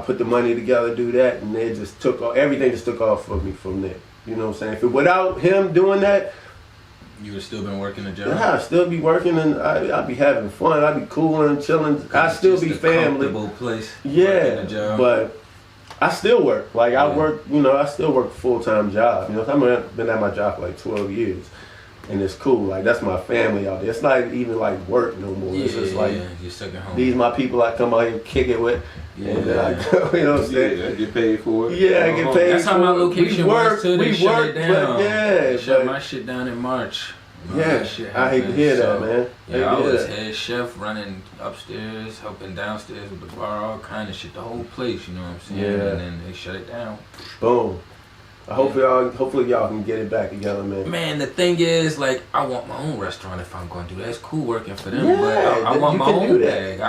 put the money together, do that, and it just everything just took off for me from there. You know what I'm saying? Without him doing that, you would still been working a job. Yeah, I'd still be working and I'd be having fun. I'd be cooling and chilling. I'd still be family. Comfortable place. Yeah, but I still work. Like I work, I still work a full-time job. You know, I've been at my job for like 12 years. And it's cool. Like that's my family out there. It's not even like work no more. It's just like you're second home. These my people I come out here and kick it with. Yeah. And then I go, you know what I'm saying? I get paid for it. Yeah, I get paid. That's how my location was too. They shut it down. They shut my shit down in March. Yeah, I hate to hear that, man. Yeah, I was head chef, running upstairs, helping downstairs with the bar, all kind of shit, the whole place. You know what I'm saying? Yeah. And then they shut it down. Boom. Hopefully y'all can get it back together, man. Man, the thing is, like, I want my own restaurant if I'm going to do that. It's cool working for them, Yeah, but I want my own bag.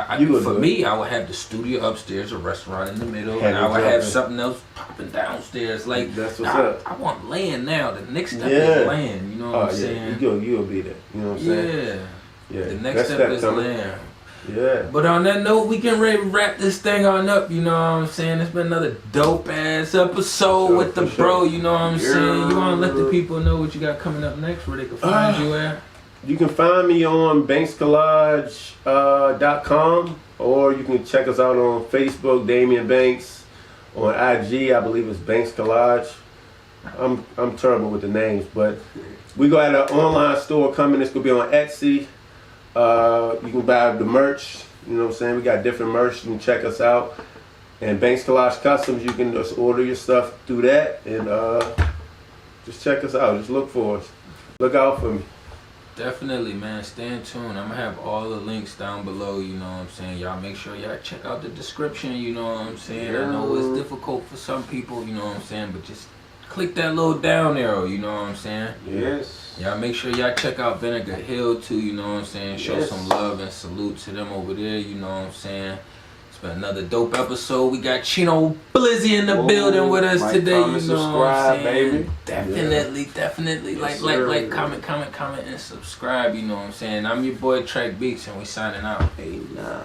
For me, I would have the studio upstairs, a restaurant in the middle, and I would have something else popping downstairs. Like, that's what's up. I want land now. The next step is land. You know what I'm saying? You'll be there. You know what I'm saying? Yeah. The next step is land. Yeah. But on that note, we can ready to wrap this thing on up, you know what I'm saying? It's been another dope ass episode with the bro, you know what I'm saying? You wanna let the people know what you got coming up next, where they can find you at? You can find me on bankscollage.com, or you can check us out on Facebook, Damian Banks. On IG, I believe it's Banks Collage. I'm terrible with the names, but we got an online store coming. It's gonna be on Etsy. You can buy the merch, you know what I'm saying? We got different merch, you can check us out. And Banks Collage Customs, you can just order your stuff through that and just check us out. Just look for us. Look out for me. Definitely, man. Stay tuned. I'm gonna have all the links down below, you know what I'm saying? Y'all make sure y'all check out the description, you know what I'm saying? I know it's difficult for some people, you know what I'm saying? But just click that little down arrow, you know what I'm saying? Yes. Y'all make sure y'all check out Vinegar Hill too, you know what I'm saying? Show some love and salute to them over there, you know what I'm saying? It's been another dope episode. We got Chino Blizzy in the building with us today, you know what I'm saying? Baby. Definitely. Yes, like, comment, and subscribe, you know what I'm saying? I'm your boy Track Beats and we signing out. Hey, nah.